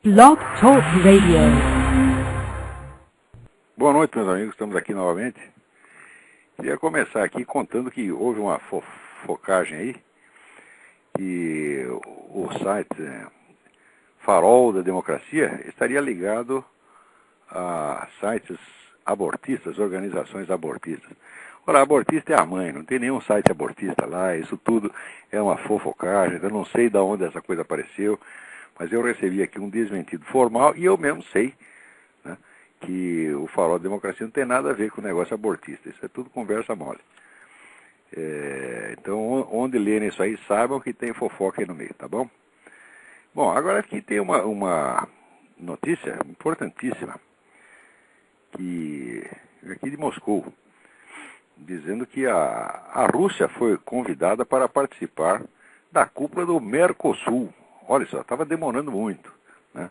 Blog Talk Radio. Boa noite, meus amigos. Estamos aqui novamente. Queria começar aqui contando que houve uma fofocagem aí que o site Farol da Democracia estaria ligado a sites abortistas, organizações abortistas. Ora, abortista é a mãe, não tem nenhum site abortista lá, isso tudo é uma fofocagem, eu não sei de onde essa coisa apareceu, mas eu recebi aqui um desmentido formal e eu mesmo sei, né, que o Farol da Democracia não tem nada a ver com o negócio abortista, isso é tudo conversa mole. Então, onde lerem isso aí, saibam que tem fofoca aí no meio, tá bom? Bom, agora aqui tem uma notícia importantíssima, aqui de Moscou, dizendo que a Rússia foi convidada para participar da cúpula do Mercosul. Olha só, estava demorando muito, né?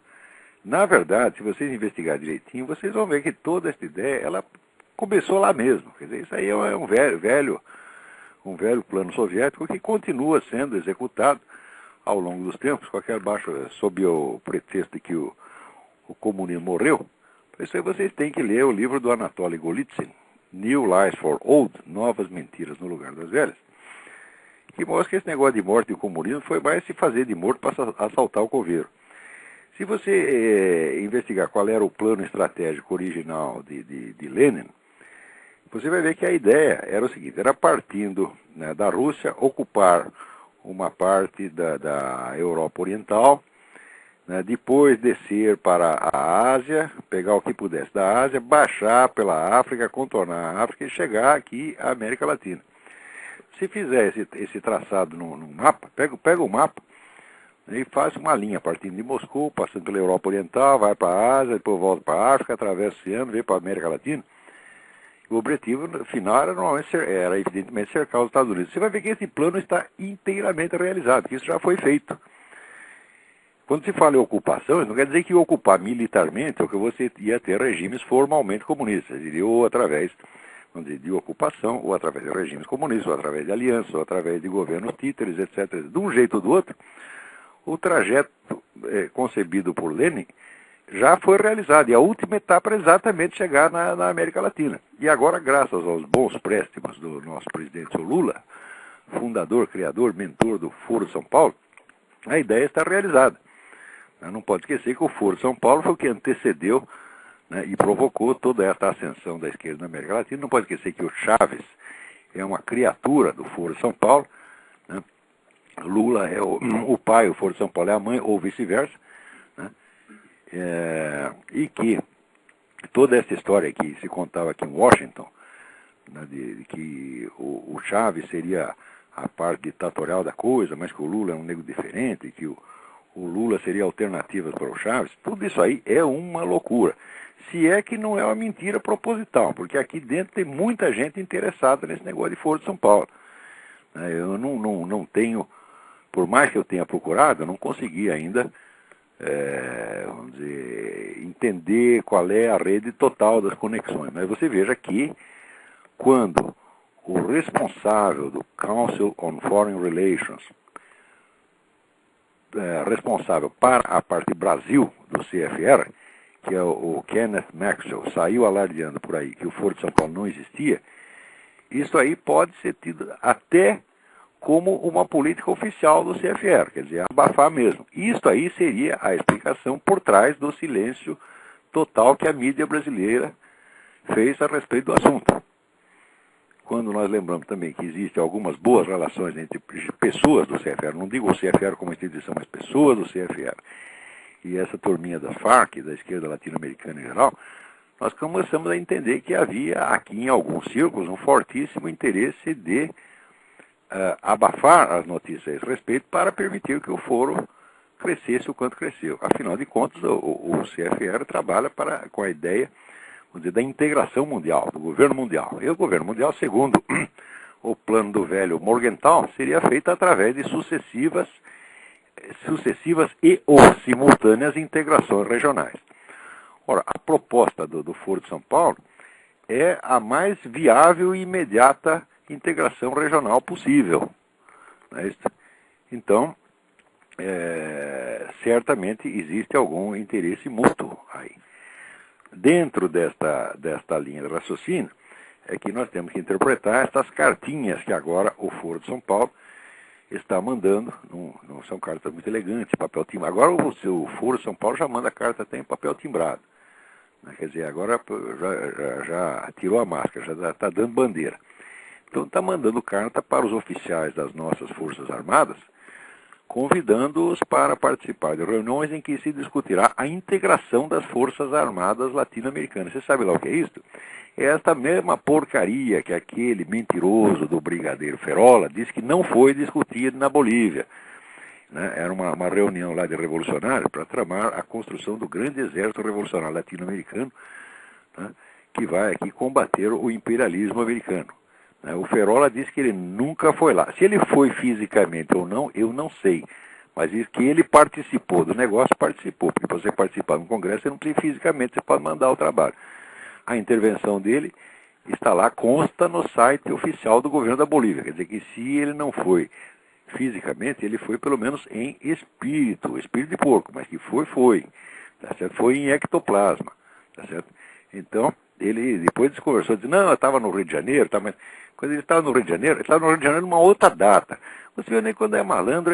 Na verdade, se vocês investigarem direitinho, vocês vão ver que toda essa ideia, ela começou lá mesmo. Quer dizer, isso aí é um velho plano soviético que continua sendo executado ao longo dos tempos, sob o pretexto de que o comunismo morreu. Por isso aí vocês têm que ler o livro do Anatoly Golitsyn, New Lies for Old, Novas Mentiras no Lugar das Velhas, que mostra que esse negócio de morte e o comunismo foi mais se fazer de morto para assaltar o coveiro. Se você investigar qual era o plano estratégico original de Lenin, você vai ver que a ideia era o seguinte, era partindo, né, da Rússia, ocupar uma parte da Europa Oriental, né, depois descer para a Ásia, pegar o que pudesse da Ásia, baixar pela África, contornar a África e chegar aqui à América Latina. Se fizer esse traçado no mapa, pega o mapa e faz uma linha partindo de Moscou, passando pela Europa Oriental, vai para a Ásia, depois volta para a África, atravessa o oceano, vem para a América Latina. O objetivo final era evidentemente cercar os Estados Unidos. Você vai ver que esse plano está inteiramente realizado, que isso já foi feito. Quando se fala em ocupação, isso não quer dizer que ocupar militarmente ou que você ia ter regimes formalmente comunistas, ou através, vamos dizer, de ocupação, ou através de regimes comunistas, ou através de alianças, ou através de governos títeres, etc. De um jeito ou do outro, o trajeto concebido por Lenin já foi realizado, e a última etapa era exatamente chegar na América Latina. E agora, graças aos bons préstimos do nosso presidente Lula, fundador, criador, mentor do Foro de São Paulo, a ideia está realizada. Não pode esquecer que o Foro de São Paulo foi o que antecedeu, né, e provocou toda esta ascensão da esquerda na América Latina. Não pode esquecer que o Chávez é uma criatura do Foro de São Paulo, né? Lula é o pai, o Foro de São Paulo é a mãe, ou vice-versa, né? E que toda essa história que se contava aqui em Washington, né, de que o Chávez seria a parte ditatorial da coisa, mas que o Lula é um negro diferente, que o Lula seria alternativa para o Chávez, tudo isso aí é uma loucura. Se é que não é uma mentira proposital, porque aqui dentro tem muita gente interessada nesse negócio de Foro de São Paulo. Eu não tenho, por mais que eu tenha procurado, eu não consegui ainda, vamos dizer, entender qual é a rede total das conexões. Mas você veja que quando o responsável do Council on Foreign Relations, responsável para a parte Brasil do CFR, que é o Kenneth Maxwell, saiu alardeando por aí que o Foro de São Paulo não existia, isso aí pode ser tido até como uma política oficial do CFR, quer dizer, abafar mesmo. Isso aí seria a explicação por trás do silêncio total que a mídia brasileira fez a respeito do assunto. Quando nós lembramos também que existem algumas boas relações entre pessoas do CFR, não digo o CFR como instituição, mas pessoas do CFR, e essa turminha da FARC, da esquerda latino-americana em geral, nós começamos a entender que havia aqui em alguns círculos um fortíssimo interesse de abafar as notícias a esse respeito para permitir que o foro crescesse o quanto cresceu. Afinal de contas, o CFR trabalha com a ideia, vamos dizer, da integração mundial, do governo mundial. E o governo mundial, segundo o plano do velho Morgenthau, seria feito através de sucessivas e ou simultâneas integrações regionais. Ora, a proposta do Foro de São Paulo é a mais viável e imediata integração regional possível. Não é isso? Então, certamente existe algum interesse mútuo aí. Dentro desta linha de raciocínio, é que nós temos que interpretar estas cartinhas que agora o Foro de São Paulo está mandando. Não são cartas muito elegantes, papel timbrado. Agora o Foro de São Paulo já manda carta até em papel timbrado. Quer dizer, agora já tirou a máscara, já está dando bandeira. Então está mandando carta para os oficiais das nossas Forças Armadas, convidando-os para participar de reuniões em que se discutirá a integração das Forças Armadas latino-americanas. Você sabe lá o que é isso? É esta mesma porcaria que aquele mentiroso do brigadeiro Ferola disse que não foi discutida na Bolívia. Era uma reunião lá de revolucionários para tramar a construção do grande exército revolucionário latino-americano, né, que vai aqui combater o imperialismo americano. O Ferola disse que ele nunca foi lá. Se ele foi fisicamente ou não, eu não sei. Mas diz que ele participou do negócio, participou. Porque para você participar no Congresso, você não precisa fisicamente, você pode mandar o trabalho. A intervenção dele está lá, consta no site oficial do governo da Bolívia. Quer dizer que se ele não foi fisicamente, ele foi pelo menos em espírito de porco, mas que foi. Tá certo? Foi em ectoplasma. Tá certo? Então, ele depois conversou, disse, não, eu estava no Rio de Janeiro, tá, mas quando ele estava no Rio de Janeiro, ele estava no Rio de Janeiro numa outra data. Você vê, nem quando é malandro,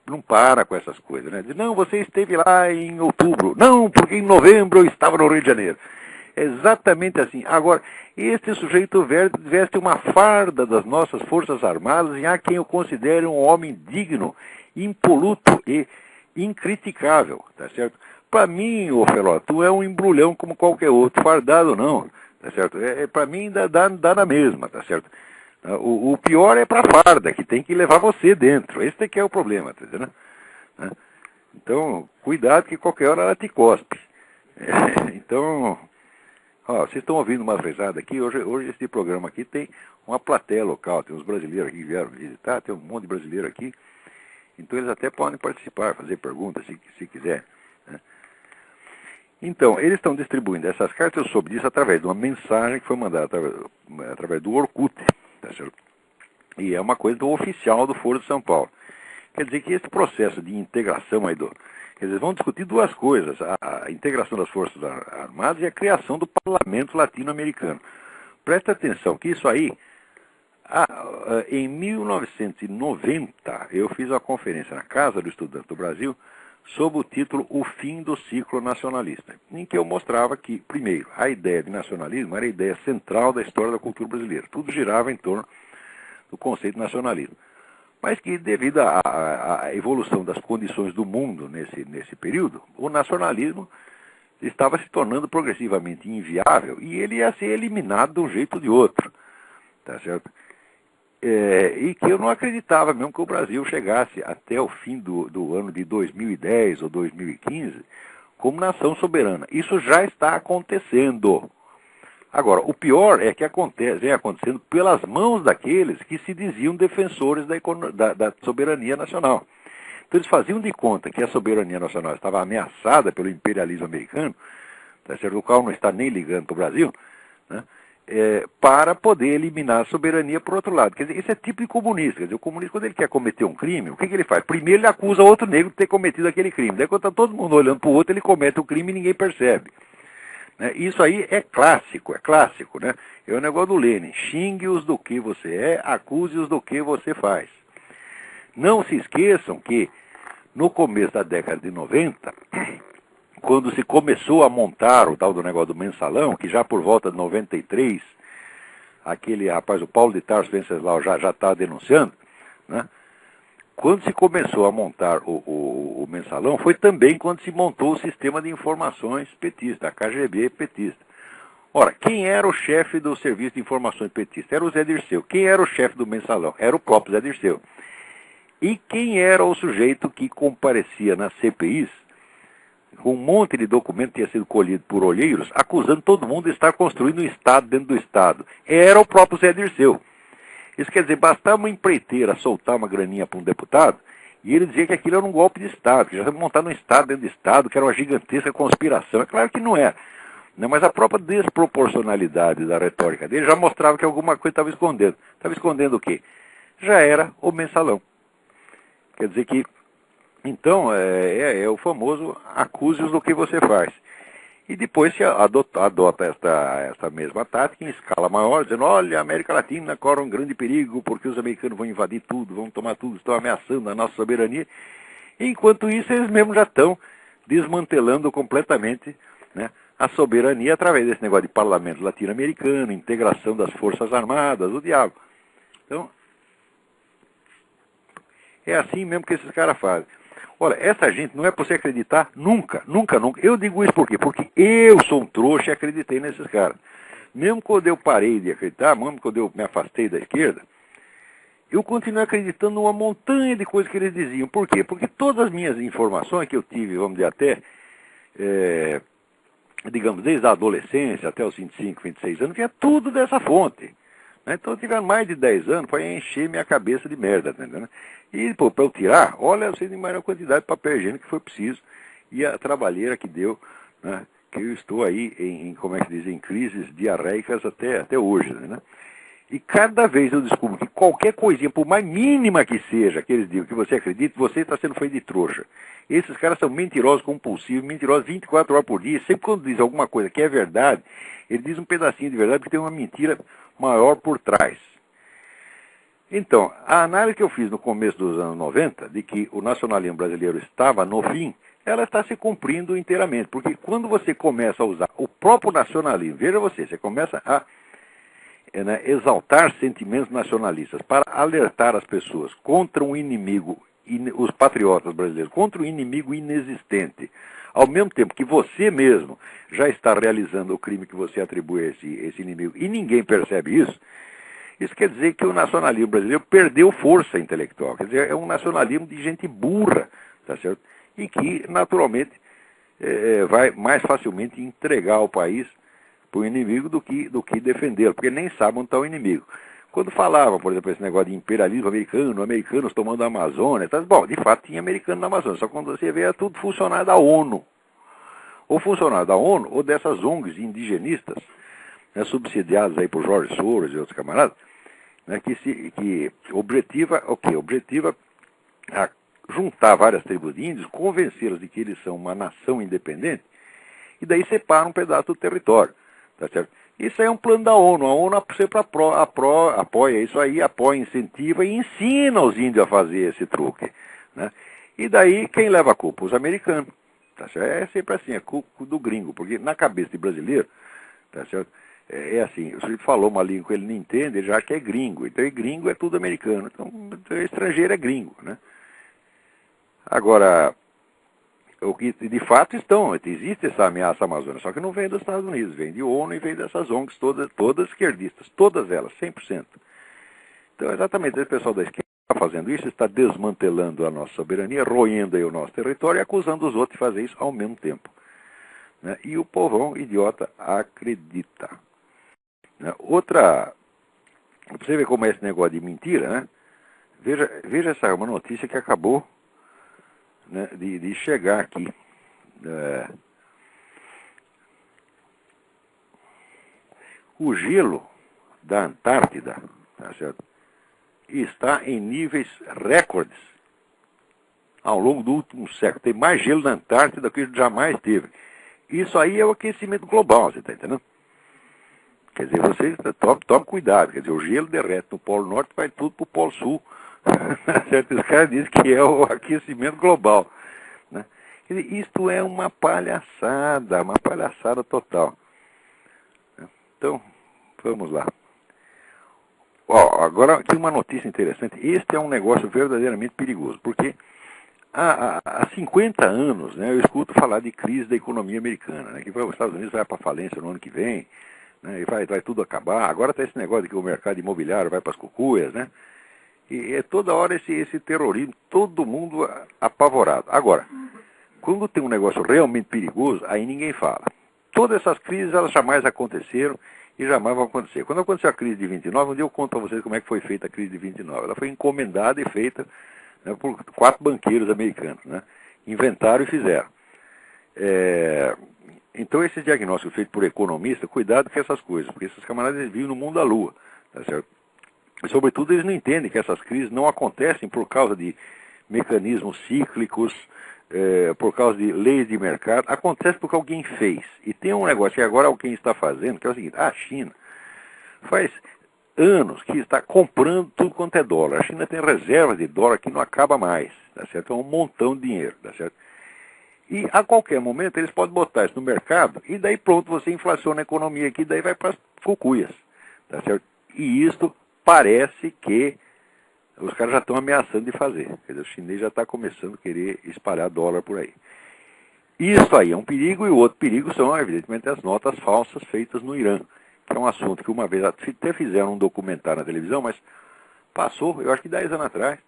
não para com essas coisas, né? Diz, não, você esteve lá em outubro. Não, porque em novembro eu estava no Rio de Janeiro. É exatamente assim. Agora, este sujeito veste uma farda das nossas Forças Armadas e há quem o considere um homem digno, impoluto e incriticável, tá certo? Para mim, ô Ferola, tu é um embrulhão como qualquer outro, fardado não, tá certo? Para mim dá na mesma, tá certo? O pior é para a farda, que tem que levar você dentro. Esse é que é o problema, tá entendendo? Então, cuidado que qualquer hora ela te cospe. Então, vocês estão ouvindo umas risadas aqui. Hoje esse programa aqui tem uma plateia local, tem uns brasileiros aqui que vieram visitar, tem um monte de brasileiro aqui. Então eles até podem participar, fazer perguntas se quiser. Então, eles estão distribuindo essas cartas, eu soube disso através de uma mensagem que foi mandada através do Orkut, tá certo? E é uma coisa do oficial do Foro de São Paulo. Quer dizer que esse processo de integração aí eles vão discutir duas coisas, a integração das Forças Armadas e a criação do Parlamento Latino-Americano. Presta atenção que isso aí, em 1990, eu fiz uma conferência na Casa do Estudante do Brasil, sob o título O Fim do Ciclo Nacionalista, em que eu mostrava que, primeiro, a ideia de nacionalismo era a ideia central da história da cultura brasileira. Tudo girava em torno do conceito de nacionalismo. Mas que, devido à evolução das condições do mundo nesse período, o nacionalismo estava se tornando progressivamente inviável e ele ia ser eliminado de um jeito ou de outro. Tá certo? E que eu não acreditava mesmo que o Brasil chegasse até o fim do ano de 2010 ou 2015 como nação soberana. Isso já está acontecendo. Agora, o pior é que vem acontecendo pelas mãos daqueles que se diziam defensores da soberania nacional. Então eles faziam de conta que a soberania nacional estava ameaçada pelo imperialismo americano, tá certo? O qual não está nem ligando para o Brasil, né? Para poder eliminar a soberania por outro lado. Quer dizer, isso é tipo de comunista. Quer dizer, o comunista, quando ele quer cometer um crime, o que ele faz? Primeiro ele acusa outro negro de ter cometido aquele crime. Daí quando está todo mundo olhando para o outro, ele comete o crime e ninguém percebe. Isso aí é clássico, né? É o negócio do Lenin. Xingue-os do que você é, acuse-os do que você faz. Não se esqueçam que, no começo da década de 90, quando se começou a montar o tal do negócio do mensalão, que já por volta de 93, aquele rapaz, o Paulo de Tarso Venceslau, já está denunciando, né? Quando se começou a montar o mensalão, foi também quando se montou o sistema de informações petista, a KGB petista. Ora, quem era o chefe do Serviço de Informações petista? Era o Zé Dirceu. Quem era o chefe do mensalão? Era o próprio Zé Dirceu. E quem era o sujeito que comparecia nas CPIs, com um monte de documento que tinha sido colhido por olheiros, acusando todo mundo de estar construindo um Estado dentro do Estado? Era o próprio Zé Dirceu. Isso quer dizer, bastava uma empreiteira soltar uma graninha para um deputado, e ele dizia que aquilo era um golpe de Estado, que já estava montando um Estado dentro do Estado, que era uma gigantesca conspiração. É claro que não era, né? Mas a própria desproporcionalidade da retórica dele já mostrava que alguma coisa estava escondendo. Estava escondendo o quê? Já era o mensalão. Quer dizer que Então, é o famoso acuse-os do que você faz. E depois se adota esta mesma tática em escala maior, dizendo, olha, a América Latina corre um grande perigo, porque os americanos vão invadir tudo, vão tomar tudo, estão ameaçando a nossa soberania. Enquanto isso, eles mesmos já estão desmantelando completamente, né, a soberania através desse negócio de parlamento latino-americano, integração das forças armadas, o diabo. Então, é assim mesmo que esses caras fazem. Olha, essa gente não é para você acreditar nunca, nunca, nunca. Eu digo isso por quê? Porque eu sou um trouxa e acreditei nesses caras. Mesmo quando eu parei de acreditar, mesmo quando eu me afastei da esquerda, eu continuei acreditando numa montanha de coisas que eles diziam. Por quê? Porque todas as minhas informações que eu tive, vamos dizer, até, digamos, desde a adolescência até os 25, 26 anos, vinha tudo dessa fonte. Então eu tive mais de 10 anos para encher minha cabeça de merda, tá entendendo? E, pô, para eu tirar, olha, eu sei de maior quantidade de papel higiênico que foi preciso e a trabalheira que deu, né? Que eu estou aí como é que diz, em crises diarreicas até hoje, né? E cada vez eu descubro que qualquer coisinha, por mais mínima que seja, que eles digam, que você acredite, você está sendo feito de trouxa. Esses caras são mentirosos compulsivos, mentirosos 24 horas por dia. Sempre quando diz alguma coisa que é verdade, ele diz um pedacinho de verdade porque tem uma mentira maior por trás. Então, a análise que eu fiz no começo dos anos 90, de que o nacionalismo brasileiro estava no fim, ela está se cumprindo inteiramente. Porque quando você começa a usar o próprio nacionalismo, veja você começa a exaltar sentimentos nacionalistas para alertar as pessoas contra um inimigo, os patriotas brasileiros, contra um inimigo inexistente, ao mesmo tempo que você mesmo já está realizando o crime que você atribui a esse inimigo, e ninguém percebe isso, isso quer dizer que o nacionalismo brasileiro perdeu força intelectual, quer dizer, é um nacionalismo de gente burra, tá certo? E que, naturalmente, vai mais facilmente entregar o país para o inimigo do que defendê-lo, porque nem sabe onde está o inimigo. Quando falavam, por exemplo, esse negócio de imperialismo americano, americanos tomando a Amazônia, tá, bom, de fato tinha americano na Amazônia, só que quando você vê é tudo funcionário da ONU. Ou funcionário da ONU, ou dessas ONGs indigenistas, né, subsidiadas aí por Jorge Soros e outros camaradas, né, que objetiva a juntar várias tribos de índios, convencê-los de que eles são uma nação independente, e daí separa um pedaço do território. Tá certo? Isso aí é um plano da ONU. A ONU sempre apoia isso aí, apoia, incentiva e ensina os índios a fazer esse truque. Né? E daí quem leva a culpa? Os americanos. Tá certo? É sempre assim, é culpa do gringo, porque na cabeça de brasileiro, tá certo? É assim, o sujeito falou uma língua que ele não entende, ele já acha que é gringo. Então gringo é tudo americano. Então estrangeiro é gringo. Né? Agora, o que de fato existe essa ameaça amazônica, só que não vem dos Estados Unidos, vem de ONU e vem dessas ONGs todas esquerdistas, todas elas, 100%. Então, exatamente, esse pessoal da esquerda está fazendo isso, está desmantelando a nossa soberania, roendo aí o nosso território e acusando os outros de fazer isso ao mesmo tempo. Né? E o povão idiota acredita. Né? Outra, para você ver como é esse negócio de mentira, né? Veja essa uma notícia que acabou, né, de chegar aqui. O gelo da Antártida, tá certo, está em níveis recordes ao longo do último século. Tem mais gelo na Antártida do que jamais teve. Isso aí é o aquecimento global, você está entendendo? Quer dizer, você tome cuidado. Quer dizer, o gelo derrete no Polo Norte, vai tudo para o Polo Sul. Os caras dizem que é o aquecimento global. Né? Quer dizer, isto é uma palhaçada total. Então, vamos lá. Agora tem uma notícia interessante. Este é um negócio verdadeiramente perigoso, porque há 50 anos, né, eu escuto falar de crise da economia americana, né, que os Estados Unidos vai para a falência no ano que vem, né, e vai tudo acabar. Agora está esse negócio de que o mercado imobiliário vai para as cucuias, né? E é toda hora esse terrorismo, todo mundo apavorado. Agora, quando tem um negócio realmente perigoso, aí ninguém fala. Todas essas crises, elas jamais aconteceram e jamais vão acontecer. Quando aconteceu a crise de 29, um dia eu conto para vocês como é que foi feita a crise de 29. Ela foi encomendada e feita, né, por 4 banqueiros americanos, né? Inventaram e fizeram. Então, esse diagnóstico feito por economista, cuidado com essas coisas, porque esses camaradas vivem no mundo da lua, tá certo? E, sobretudo, eles não entendem que essas crises não acontecem por causa de mecanismos cíclicos, por causa de leis de mercado. Acontece porque alguém fez. E tem um negócio que agora alguém está fazendo, que é o seguinte: a China faz anos que está comprando tudo quanto é dólar. A China tem reservas de dólar que não acaba mais, tá certo? É um montão de dinheiro, tá certo? E a qualquer momento eles podem botar isso no mercado e daí pronto, você inflaciona a economia aqui, daí vai para as cucuias, tá certo? E isto parece que os caras já estão ameaçando de fazer. Quer dizer, o chinês já está começando a querer espalhar dólar por aí. Isso aí é um perigo, e o outro perigo são, evidentemente, as notas falsas feitas no Irã, que é um assunto que uma vez até fizeram um documentário na televisão, mas passou, eu acho que 10 anos atrás,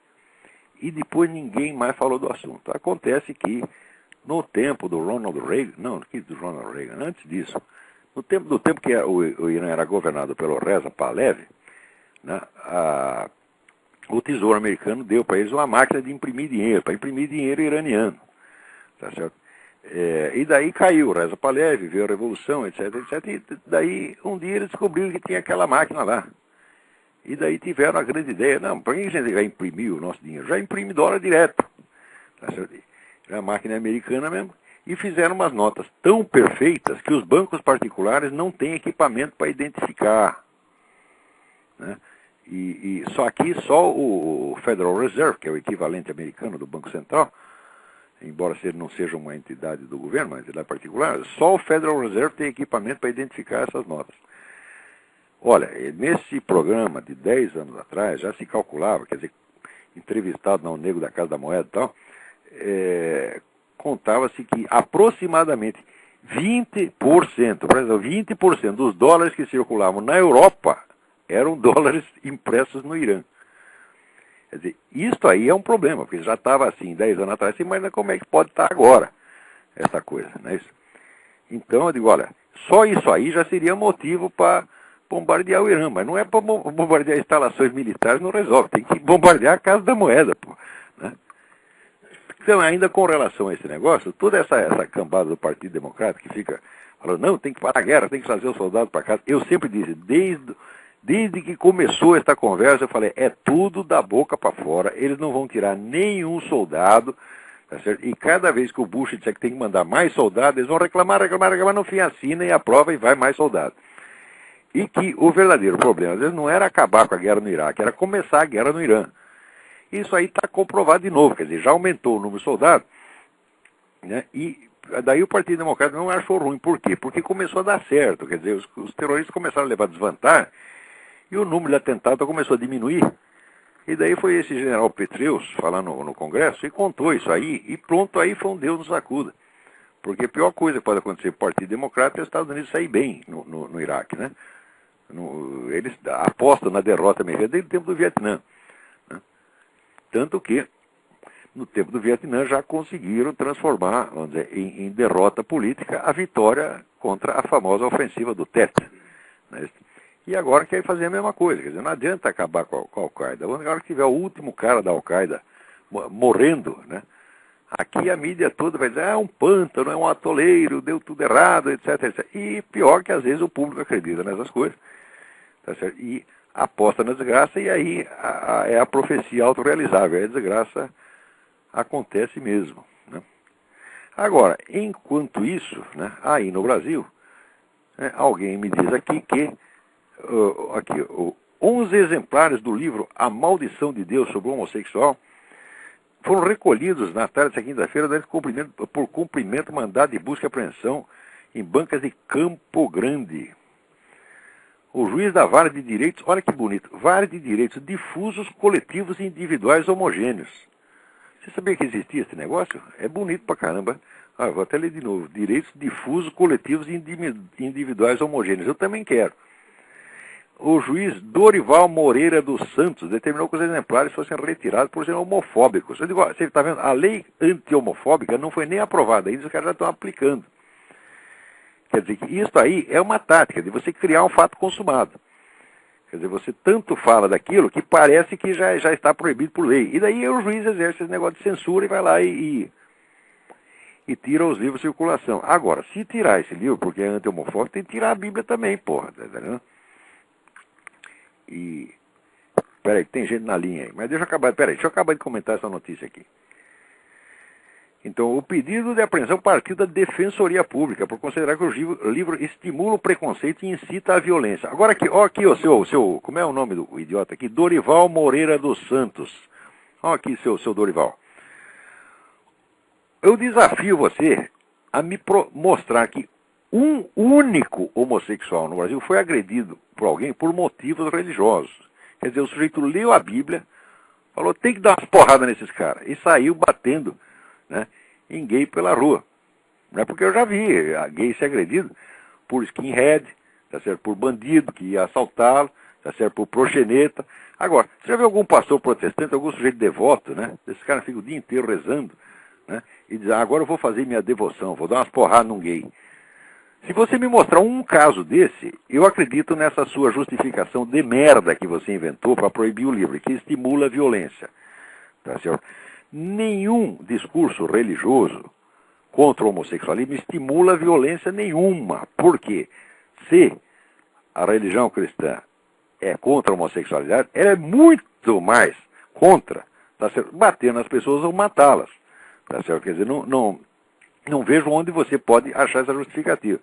e depois ninguém mais falou do assunto. Acontece que no tempo do Ronald Reagan, não, que do Ronald Reagan, antes disso, no tempo que o Irã era governado pelo Reza Pahlavi, né, o Tesouro americano deu para eles uma máquina de imprimir dinheiro, para imprimir dinheiro iraniano, tá certo? E daí caiu o Reza Pahlavi, veio a Revolução, etc, etc, e daí um dia eles descobriram que tinha aquela máquina lá. E daí tiveram a grande ideia: não, para que a gente vai imprimir o nosso dinheiro? Já imprime dólar direto, tá certo? A máquina é americana mesmo, e fizeram umas notas tão perfeitas que os bancos particulares não têm equipamento para identificar, né? E só o Federal Reserve, que é o equivalente americano do Banco Central, embora não seja uma entidade do governo, uma entidade particular, só o Federal Reserve tem equipamento para identificar essas notas. Olha, nesse programa de 10 anos atrás já se calculava, quer dizer, entrevistado no Nego da Casa da Moeda e tal, contava-se que aproximadamente 20%, por exemplo, 20% dos dólares que circulavam na Europa eram dólares impressos no Irã. Quer dizer, isso aí é um problema, porque já estava assim 10 anos atrás, mas como é que pode estar agora essa coisa, não é isso? Então eu digo, olha, só isso aí já seria motivo para bombardear o Irã, mas não é para bombardear instalações militares, não resolve, tem que bombardear a Casa da Moeda, pô, né? Então, ainda com relação a esse negócio, toda essa cambada do Partido Democrata que fica falando: não, tem que parar a guerra, tem que trazer os soldados para casa. Eu sempre disse, desde que começou esta conversa, eu falei: é tudo da boca para fora, eles não vão tirar nenhum soldado, tá certo? E cada vez que o Bush disser que tem que mandar mais soldados, eles vão reclamar, no fim assina e aprova e vai mais soldado. E que o verdadeiro problema, às vezes, não era acabar com a guerra no Iraque, era começar a guerra no Irã. Isso aí está comprovado de novo, quer dizer, já aumentou o número de soldados, né? E daí o Partido Democrata não achou ruim. Por quê? Porque começou a dar certo, quer dizer, os terroristas começaram a levar desvantagem e o número de atentados começou a diminuir. E daí foi esse general Petraeus falar no Congresso e contou isso aí, e pronto, aí foi um Deus nos acuda. Porque a pior coisa que pode acontecer para o Partido Democrata é os Estados Unidos sair bem no Iraque, né? Eles apostam na derrota americana desde o tempo do Vietnã. Tanto que, no tempo do Vietnã, já conseguiram transformar, vamos dizer, em derrota política a vitória contra a famosa ofensiva do Tet, né? E agora quer fazer a mesma coisa, quer dizer, não adianta acabar com a Al-Qaeda. Agora que tiver o último cara da Al-Qaeda morrendo, né? Aqui a mídia toda vai dizer: é um pântano, é um atoleiro, deu tudo errado, etc, etc. E pior que às vezes o público acredita nessas coisas, tá certo? E aposta na desgraça, e aí é a profecia autorrealizável, a desgraça acontece mesmo, né? Agora, enquanto isso, né, aí no Brasil, né, alguém me diz aqui que 11 exemplares do livro A Maldição de Deus sobre o Homossexual foram recolhidos na tarde desta quinta-feira por cumprimento mandado de busca e apreensão em bancas de Campo Grande. O juiz da Vara de Direitos, olha que bonito, Vara de Direitos Difusos, Coletivos e Individuais Homogêneos. Você sabia que existia esse negócio? É bonito pra caramba. Vou até ler de novo. Direitos Difusos, Coletivos e Individuais Homogêneos. Eu também quero. O juiz Dorival Moreira dos Santos determinou que os exemplares fossem retirados por serem homofóbicos. Eu digo, você está vendo, a lei anti-homofóbica não foi nem aprovada ainda, os caras já estão aplicando. Quer dizer, que isso aí é uma tática de você criar um fato consumado. Quer dizer, você tanto fala daquilo que parece que já está proibido por lei. E daí o juiz exerce esse negócio de censura e vai lá e tira os livros de circulação. Agora, se tirar esse livro porque é anti-homofóbico, tem que tirar a Bíblia também, porra, tá entendendo? E Peraí, tem gente na linha aí. Mas deixa eu acabar de comentar essa notícia aqui. Então, o pedido de apreensão partiu da Defensoria Pública, por considerar que o livro estimula o preconceito e incita a violência. Agora aqui, ó, aqui o seu, como é o nome do idiota aqui? Dorival Moreira dos Santos. Ó aqui, seu Dorival. Eu desafio você a me mostrar que um único homossexual no Brasil foi agredido por alguém por motivos religiosos. Quer dizer, o sujeito leu a Bíblia, falou, tem que dar umas porradas nesses caras, e saiu batendo, né, em gay pela rua. Não é porque eu já vi a gay ser agredido por skinhead, tá certo? Por bandido que ia assaltá-lo, tá certo? Por proxeneta. Agora, você já viu algum pastor protestante, algum sujeito devoto, né? Esse cara fica o dia inteiro rezando, né? E diz, agora eu vou fazer minha devoção, vou dar umas porradas num gay. Se você me mostrar um caso desse, eu acredito nessa sua justificação de merda que você inventou para proibir o livro, que estimula a violência. Tá certo? Nenhum discurso religioso contra o homossexualismo estimula violência nenhuma. Por quê? Se a religião cristã é contra a homossexualidade, ela é muito mais contra, tá certo? Bater nas pessoas ou matá-las. Tá certo? Quer dizer, não vejo onde você pode achar essa justificativa.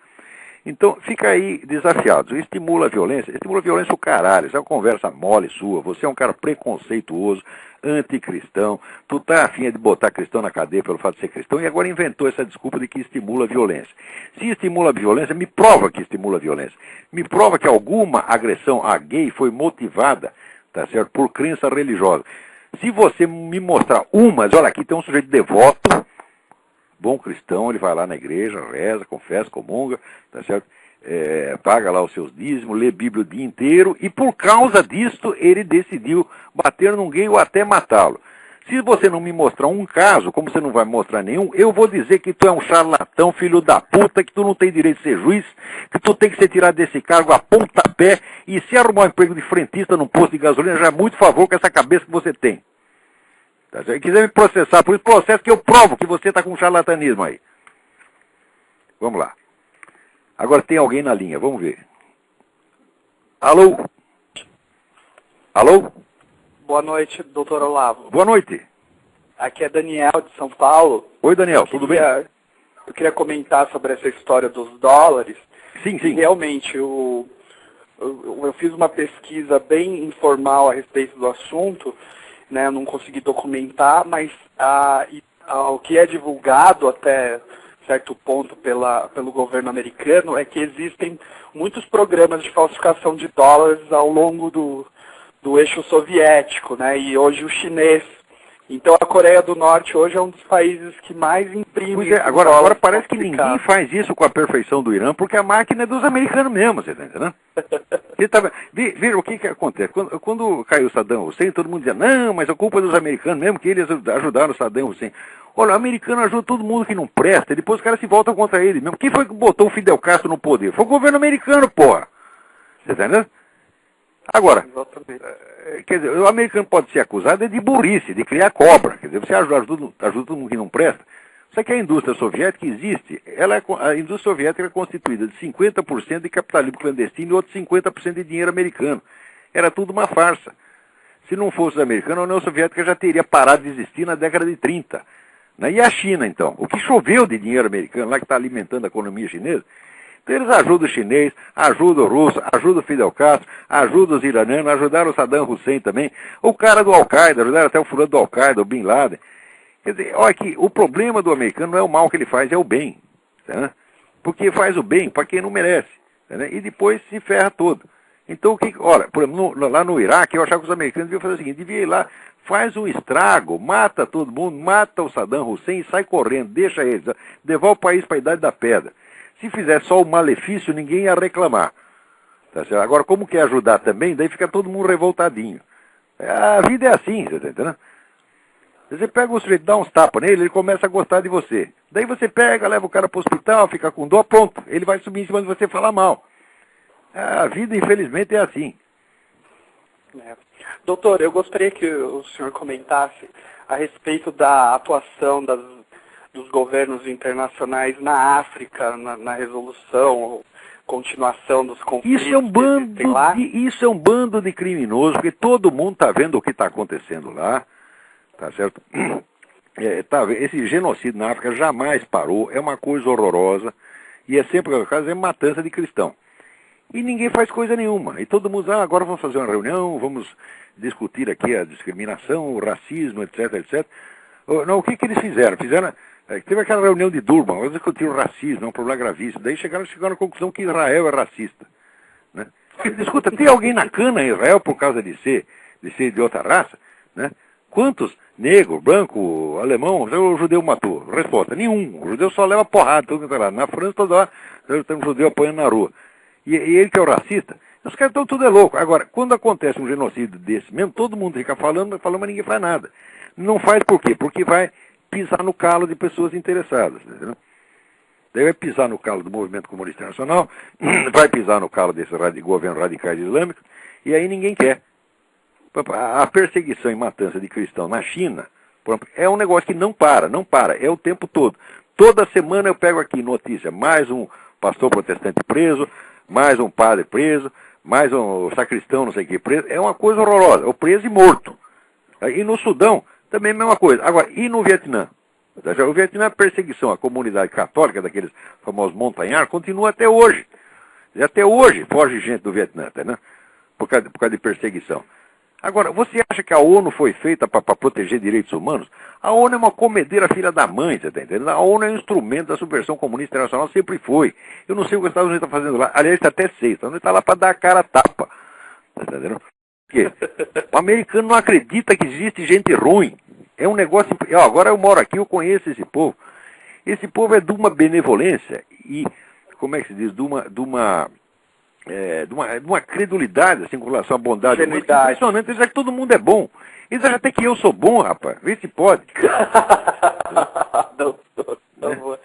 Então, fica aí desafiado. Estimula a violência o caralho. Isso é uma conversa mole sua. Você é um cara preconceituoso, anticristão. Tu tá afim de botar cristão na cadeia pelo fato de ser cristão e agora inventou essa desculpa de que estimula a violência. Se estimula a violência, me prova que estimula a violência. Me prova que alguma agressão a gay foi motivada, tá certo, por crença religiosa. Se você me mostrar uma, olha, aqui tem um sujeito devoto, bom cristão, ele vai lá na igreja, reza, confessa, comunga, tá certo? Paga lá os seus dízimos, lê Bíblia o dia inteiro, e por causa disto ele decidiu bater num gay ou até matá-lo. Se você não me mostrar um caso, como você não vai mostrar nenhum, eu vou dizer que tu é um charlatão, filho da puta, que tu não tem direito de ser juiz, que tu tem que ser tirado desse cargo a pontapé, e se arrumar um emprego de frentista num posto de gasolina, já é muito favor com essa cabeça que você tem. Se quiser me processar por isso, processo que eu provo que você está com charlatanismo aí. Vamos lá. Agora tem alguém na linha, vamos ver. Alô? Alô? Boa noite, doutor Olavo. Boa noite. Aqui é Daniel, de São Paulo. Oi, Daniel, tudo bem? Eu queria comentar sobre essa história dos dólares. Sim, sim. Realmente, eu fiz uma pesquisa bem informal a respeito do assunto, né? Eu não consegui documentar, mas o que é divulgado até certo ponto pelo governo americano é que existem muitos programas de falsificação de dólares ao longo do eixo soviético, né? E hoje o chinês. Então a Coreia do Norte hoje é um dos países que mais imprime. Agora parece que ninguém faz isso com a perfeição do Irã, porque a máquina é dos americanos mesmo, você está entendendo? Veja o que acontece. Quando caiu Saddam Hussein, todo mundo dizia, não, mas a culpa é dos americanos mesmo, que eles ajudaram o Saddam Hussein. Olha, o americano ajuda todo mundo que não presta, e depois os caras se voltam contra ele mesmo. Quem foi que botou o Fidel Castro no poder? Foi o governo americano, porra. Você está entendendo? Agora, quer dizer, o americano pode ser acusado de burrice, de criar cobra. Quer dizer, você ajuda todo mundo que não presta. Só que a indústria soviética existe. A indústria soviética é constituída de 50% de capitalismo clandestino e outros 50% de dinheiro americano. Era tudo uma farsa. Se não fosse os americanos, a União Soviética já teria parado de existir na década de 30. Né? E a China, então? O que choveu de dinheiro americano lá que está alimentando a economia chinesa? Então eles ajudam o chinês, ajudam o russo, ajudam o Fidel Castro, ajudam os iranianos, ajudaram o Saddam Hussein também, o cara do Al-Qaeda, ajudaram até o fulano do Al-Qaeda, o Bin Laden. Quer dizer, olha que o problema do americano não é o mal que ele faz, é o bem. Tá? Porque faz o bem para quem não merece. Tá? E depois se ferra todo. Então, olha, por exemplo, lá no Iraque, eu achava que os americanos deviam fazer o seguinte, devia ir lá, faz um estrago, mata todo mundo, mata o Saddam Hussein e sai correndo, deixa eles, devolve o país para a Idade da Pedra. Se fizer só o malefício, ninguém ia reclamar. Tá certo? Agora, como quer ajudar também, daí fica todo mundo revoltadinho. A vida é assim, você tá entendendo? Você pega o sujeito, dá uns tapas nele, ele começa a gostar de você. Daí você pega, leva o cara para o hospital, fica com dor, pronto. Ele vai subir em cima de você e falar mal. A vida, infelizmente, é assim. Doutor, eu gostaria que o senhor comentasse a respeito da atuação dos governos internacionais na África, na resolução, ou continuação dos conflitos Isso é um que existem lá? isso é um bando de criminosos, porque todo mundo está vendo o que está acontecendo lá, tá certo? Esse genocídio na África jamais parou, é uma coisa horrorosa, e é sempre, no caso, é matança de cristão. E ninguém faz coisa nenhuma. E todo mundo, agora vamos fazer uma reunião, vamos discutir aqui a discriminação, o racismo, etc, etc. Não, o que eles fizeram? Teve aquela reunião de Durban, eles discutiram o racismo, é um problema gravíssimo. Daí chegaram à conclusão que Israel é racista. Né? Escuta, tem alguém na cana em Israel por causa de ser de outra raça? Né? Quantos negro, branco, alemão, o judeu matou? Resposta, nenhum. O judeu só leva porrada, tudo que tá lá. Na França, toda hora, tem um judeu apanhando na rua. E ele que é o racista, os caras estão tudo louco. Agora, quando acontece um genocídio desse mesmo, todo mundo fica falando, mas ninguém faz nada. Não faz por quê? Porque vai pisar no calo de pessoas interessadas. Entendeu? Daí vai pisar no calo do movimento comunista internacional, vai pisar no calo desse governo radicais islâmicos, e aí ninguém quer. A perseguição e matança de cristãos na China, por exemplo, é um negócio que não para, é o tempo todo. Toda semana eu pego aqui notícia, mais um pastor protestante preso, mais um padre preso, mais um sacristão, não sei o que, preso. É uma coisa horrorosa, o preso e morto. E no Sudão, também a mesma coisa. Agora, e no Vietnã? O Vietnã, a perseguição à comunidade católica, daqueles famosos montanhares, continua até hoje. E até hoje foge gente do Vietnã, né? Por causa de perseguição. Agora, você acha que a ONU foi feita para proteger direitos humanos? A ONU é uma comedeira filha da mãe, você está entendendo? A ONU é um instrumento da subversão comunista internacional, sempre foi. Eu não sei o que os Estados Unidos estão fazendo lá. Aliás, está até sei. Os Estados Unidos está lá para dar a cara a tapa. Está entendendo? Por quê? O americano não acredita que existe gente ruim. É um negócio... Agora eu moro aqui, eu conheço esse povo. Esse povo é de uma benevolência e, como é que se diz, de uma credulidade, assim, com relação à bondade. Impressionante, eles acham que todo mundo é bom. Eles acham até que eu sou bom, rapaz. Vê se pode. Não vou.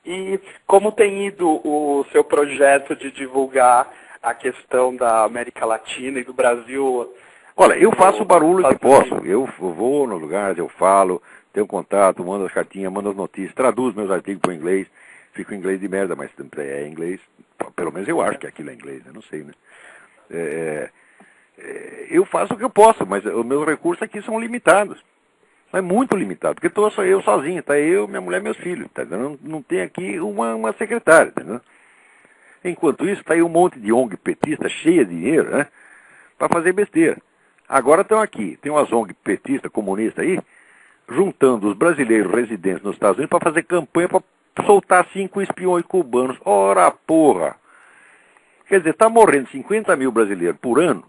E como tem ido o seu projeto de divulgar a questão da América Latina e do Brasil? Olha, eu faço o barulho que posso. Eu vou nos lugares, eu falo, tenho contato, mando as cartinhas, mando as notícias, traduzo meus artigos para o inglês. Fico em inglês de merda, mas é inglês. Pelo menos eu acho que aquilo é inglês, eu não sei, né? Eu faço o que eu posso, mas os meus recursos aqui são limitados. É muito limitado, porque estou só eu sozinho, tá? Eu, minha mulher, meus filhos, tá? Não tem aqui uma secretária, tá? Enquanto isso, está aí um monte de ONG petista cheia de dinheiro, né? Para fazer besteira. Agora estão aqui, tem umas ONG petista, comunista aí, juntando os brasileiros residentes nos Estados Unidos para fazer campanha para soltar 5 espiões cubanos. Ora, porra! Quer dizer, está morrendo 50 mil brasileiros por ano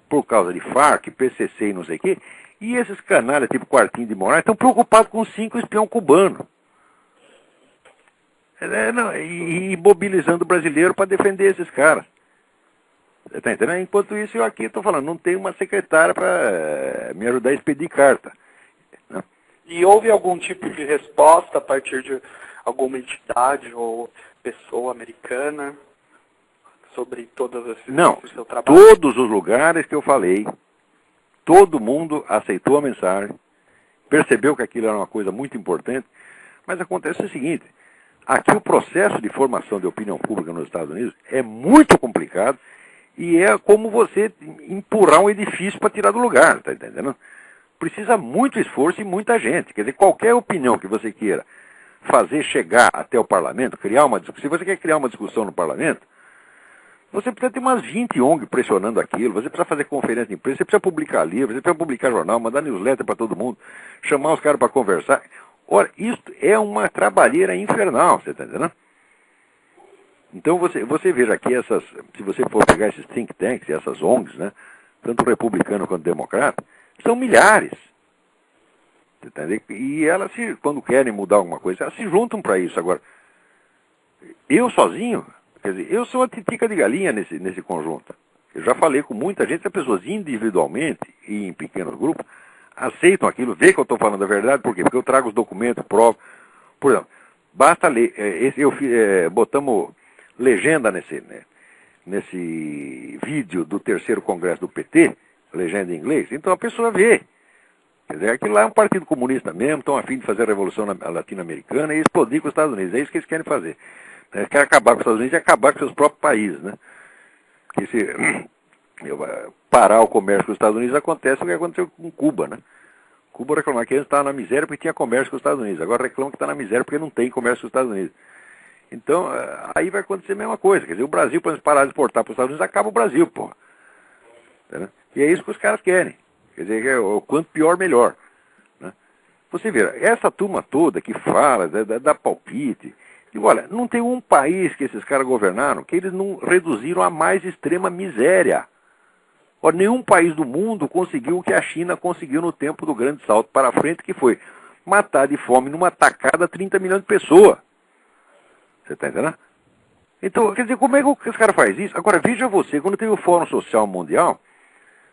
por causa de Farc, PCC e não sei o quê, e esses canalhas tipo Quartinho de Moraes estão preocupados com 5 espiões cubanos. E mobilizando o brasileiro para defender esses caras. Tá entendendo? Enquanto isso, eu aqui estou falando, não tenho uma secretária para me ajudar a expedir carta. Né? E houve algum tipo de resposta a partir de alguma entidade ou pessoa americana sobre todas esse seu trabalho? Todos os lugares que eu falei, todo mundo aceitou a mensagem, percebeu que aquilo era uma coisa muito importante, mas acontece o seguinte, aqui o processo de formação de opinião pública nos Estados Unidos é muito complicado e é como você empurrar um edifício para tirar do lugar, tá entendendo? Precisa muito esforço e muita gente. Quer dizer, qualquer opinião que você queira fazer chegar até o parlamento, criar uma discussão, se você quer criar uma discussão no parlamento, você precisa ter umas 20 ONG pressionando aquilo, você precisa fazer conferência de imprensa, você precisa publicar livros, você precisa publicar jornal, mandar newsletter para todo mundo, chamar os caras para conversar. Ora, isso é uma trabalheira infernal, você está entendendo? Então você veja aqui se você for pegar esses think tanks, essas ONGs, né, tanto republicano quanto democrata, são milhares. Tá, e elas, quando querem mudar alguma coisa, elas se juntam para isso. Agora, eu sozinho, quer dizer, eu sou uma titica de galinha nesse conjunto. Eu já falei com muita gente, as pessoas individualmente e em pequenos grupos aceitam aquilo, vê que eu estou falando a verdade, por quê? Porque eu trago os documentos, provo. Por exemplo, basta ler, botamos legenda nesse vídeo do terceiro congresso do PT, legenda em inglês, então a pessoa vê. Quer dizer, aquilo lá é um partido comunista mesmo, estão a fim de fazer a Revolução Latino-Americana e explodir com os Estados Unidos. É isso que eles querem fazer. Eles querem acabar com os Estados Unidos e acabar com seus próprios países, né? Porque se parar o comércio com os Estados Unidos, acontece o que aconteceu com Cuba, né? Cuba reclamava que antes estava na miséria porque tinha comércio com os Estados Unidos. Agora reclama que está na miséria porque não tem comércio com os Estados Unidos. Então, aí vai acontecer a mesma coisa. Quer dizer, o Brasil, para parar de exportar para os Estados Unidos, acaba o Brasil, porra. Entendeu? E é isso que os caras querem. Quer dizer, o quanto pior, melhor. Né? Você vê, essa turma toda que fala, dá palpite, e olha, não tem um país que esses caras governaram que eles não reduziram a mais extrema miséria. Olha, nenhum país do mundo conseguiu o que a China conseguiu no tempo do grande salto para frente, que foi matar de fome numa tacada 30 milhões de pessoas. Você está entendendo? Então, quer dizer, como é que os caras fazem isso? Agora, veja você, quando teve o Fórum Social Mundial,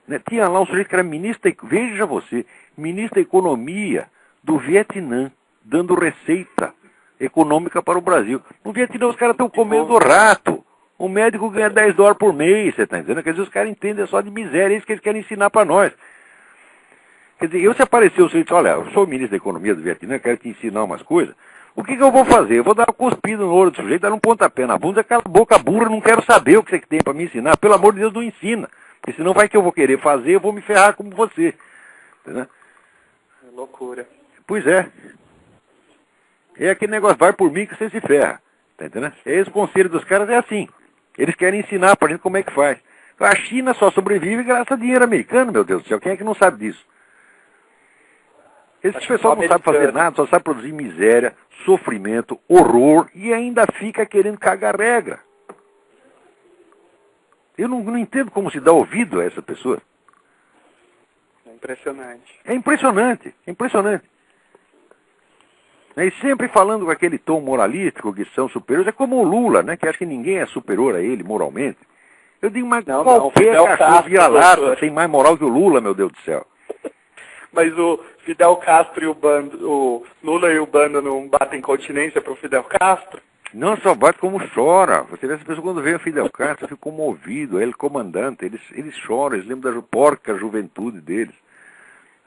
né, tinha lá um sujeito que era ministro, veja você, ministro da Economia do Vietnã, dando receita econômica para o Brasil. No Vietnã os caras estão comendo rato. O médico ganha $10 por mês, você está entendendo? Quer dizer, os caras entendem só de miséria, é isso que eles querem ensinar para nós. Quer dizer, se aparecer o sujeito, olha, eu sou o ministro da Economia do Vietnã, quero te ensinar umas coisas, o que eu vou fazer? Eu vou dar uma cuspida no olho do sujeito, dar um pontapé na bunda, aquela boca burra, não quero saber o que você tem para me ensinar. Pelo amor de Deus, não ensina. Porque senão vai que eu vou querer fazer, eu vou me ferrar como você. Entendeu? É loucura. Pois é. É aquele negócio, vai por mim que você se ferra. Tá entendendo? Esse conselho dos caras é assim. Eles querem ensinar pra gente como é que faz. A China só sobrevive graças a dinheiro americano, meu Deus do céu. Quem é que não sabe disso? Esse pessoal não sabe fazer nada, só sabe produzir miséria, sofrimento, horror e ainda fica querendo cagar regra. Eu não entendo como se dá ouvido a essa pessoa. É impressionante. É impressionante, é impressionante. E sempre falando com aquele tom moralístico que são superiores, é como o Lula, né, que acha que ninguém é superior a ele moralmente. Eu digo, mas qualquer cachorro vira-lata tem mais moral que o Lula, meu Deus do céu. Mas o Fidel Castro e o Lula e o bando não batem continência para o Fidel Castro? Não só bate como chora. Você vê essa pessoa quando vê o Fidel Castro, fica comovido, ele comandante, eles choram, eles lembram da porca juventude deles.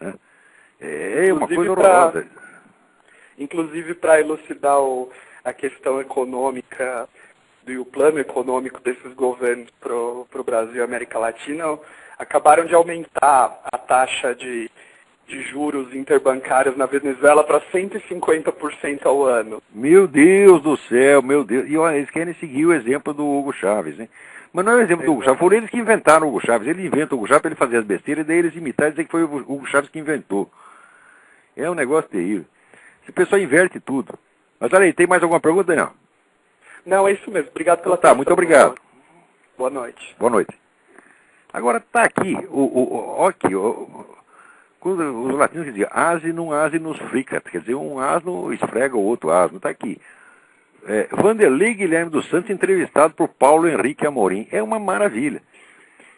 Né? É uma coisa horrorosa. Inclusive para elucidar a questão econômica e o plano econômico desses governos para o Brasil e América Latina, acabaram de aumentar a taxa de juros interbancários na Venezuela para 150% ao ano. Meu Deus do céu, meu Deus. E olha, eles querem seguir o exemplo do Hugo Chávez, hein? Mas não é o exemplo do Hugo Chávez, foram eles que inventaram o Hugo Chávez. Ele inventa o Hugo Chávez para ele fazer as besteiras, e daí eles imitaram e dizer que foi o Hugo Chávez que inventou. É um negócio terrível. Esse pessoal inverte tudo. Mas olha aí, tem mais alguma pergunta, Daniel? Não, é isso mesmo. Obrigado pela atenção. Tá, muito obrigado. Boa noite. Boa noite. Agora, está aqui, quando os latinos diziam, asinus fricat, quer dizer, um asno esfrega o outro asno, está aqui. Vanderlei Guilherme dos Santos entrevistado por Paulo Henrique Amorim. É uma maravilha.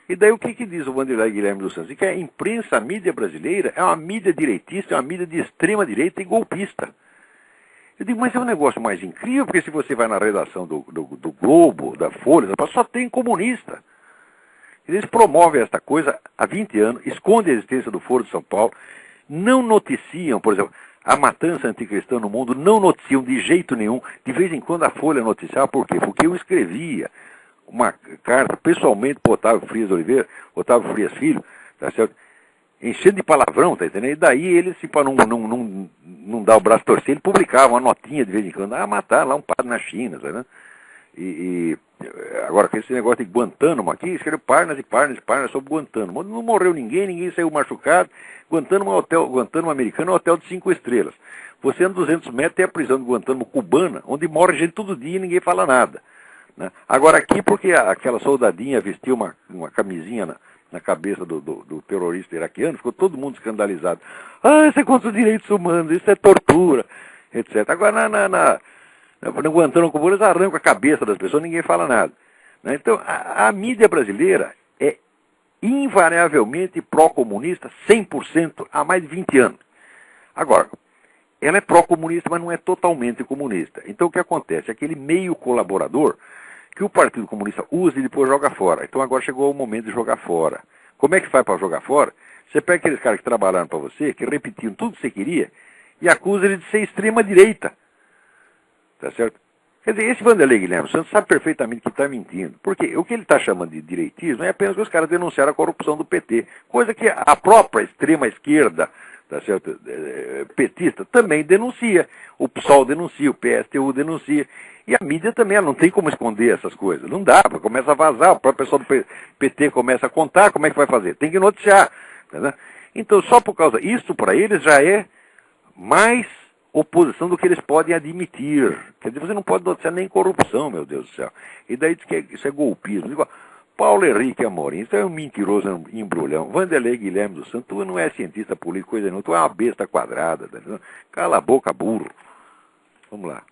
E daí o que diz o Vanderlei Guilherme dos Santos? Diz que a imprensa, a mídia brasileira, é uma mídia direitista, é uma mídia de extrema direita e golpista. Eu digo, mas é um negócio mais incrível, porque se você vai na redação do Globo, da Folha, só tem comunista. Eles promovem esta coisa há 20 anos, escondem a existência do Foro de São Paulo, não noticiam, por exemplo, a matança anticristã no mundo, não noticiam de jeito nenhum. De vez em quando a Folha noticiava, por quê? Porque eu escrevia uma carta pessoalmente para Otávio Frias Filho, tá certo? Enchendo de palavrão, tá entendendo? E daí ele, para não dar o braço a torcer, ele publicava uma notinha de vez em quando, matar lá um padre na China, tá vendo? E agora, com esse negócio de Guantánamo aqui, escreveu páginas e páginas e páginas sobre Guantánamo. Não morreu ninguém saiu machucado. Guantánamo americano é um hotel de 5 estrelas. Você anda 200 metros, tem a prisão de Guantánamo cubana, onde morre gente todo dia e ninguém fala nada. Né? Agora aqui, porque aquela soldadinha vestiu uma camisinha na cabeça do terrorista iraquiano, ficou todo mundo escandalizado. Isso é contra os direitos humanos, isso é tortura, etc. Agora, no Guantánamo cubano, eles arrancam a cabeça das pessoas, ninguém fala nada. Né? Então, a mídia brasileira é invariavelmente pró-comunista, 100%, há mais de 20 anos. Agora, ela é pró-comunista, mas não é totalmente comunista. Então, o que acontece? Aquele meio colaborador que o Partido Comunista usa e depois joga fora. Então, agora chegou o momento de jogar fora. Como é que faz para jogar fora? Você pega aqueles caras que trabalharam para você, que repetiam tudo que você queria, e acusa ele de ser extrema-direita. Tá certo? Quer dizer, esse Vanderlei Guilherme Santos sabe perfeitamente que está mentindo. Porque o que ele está chamando de direitismo é apenas que os caras denunciaram a corrupção do PT. Coisa que a própria extrema-esquerda, tá certo, petista, também denuncia. O PSOL denuncia, o PSTU denuncia. E a mídia também, ela não tem como esconder essas coisas. Não dá, começa a vazar, o próprio pessoal do PT começa a contar, como é que vai fazer? Tem que noticiar. Tá? Então, só por causa disso, para eles já é mais oposição do que eles podem admitir. Quer dizer, você não pode noticiar nem corrupção, meu Deus do céu. E daí diz que isso é golpismo. Digo, Paulo Henrique Amorim, isso é um mentiroso, um embrulhão. Vanderlei Guilherme dos Santos, tu não é cientista político, coisa nenhuma, tu é uma besta quadrada. Tá? Cala a boca, burro. Vamos lá.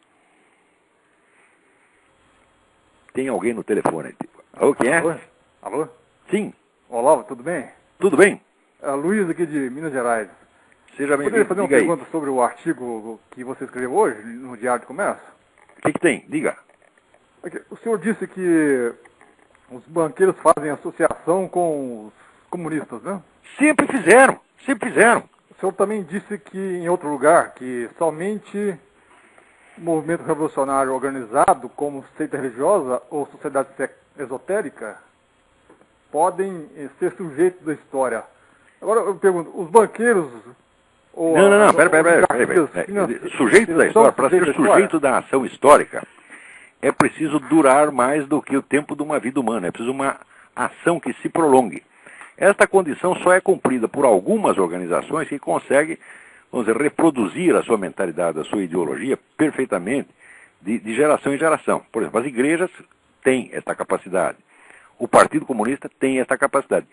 Tem alguém no telefone aí. Alô, quem é? Alô? Alô? Sim. Olá, tudo bem? Tudo bem? É Luiz aqui de Minas Gerais. Seja Poderia bem-vindo. fazer uma Diga aí. pergunta sobre o artigo que você escreveu hoje no Diário de Comércio? O que tem? Diga. O senhor disse que os banqueiros fazem associação com os comunistas, né? Sempre fizeram, sempre fizeram. O senhor também disse que em outro lugar que somente movimento revolucionário organizado, como seita religiosa ou sociedade esotérica, podem ser sujeitos da história. Agora eu pergunto, os banqueiros... Não, pera. Sujeito da história, para ser sujeito da ação histórica, é preciso durar mais do que o tempo de uma vida humana, é preciso uma ação que se prolongue. Esta condição só é cumprida por algumas organizações que conseguem, vamos dizer, reproduzir a sua mentalidade, a sua ideologia perfeitamente, de geração em geração. Por exemplo, as igrejas têm esta capacidade, o Partido Comunista tem esta capacidade.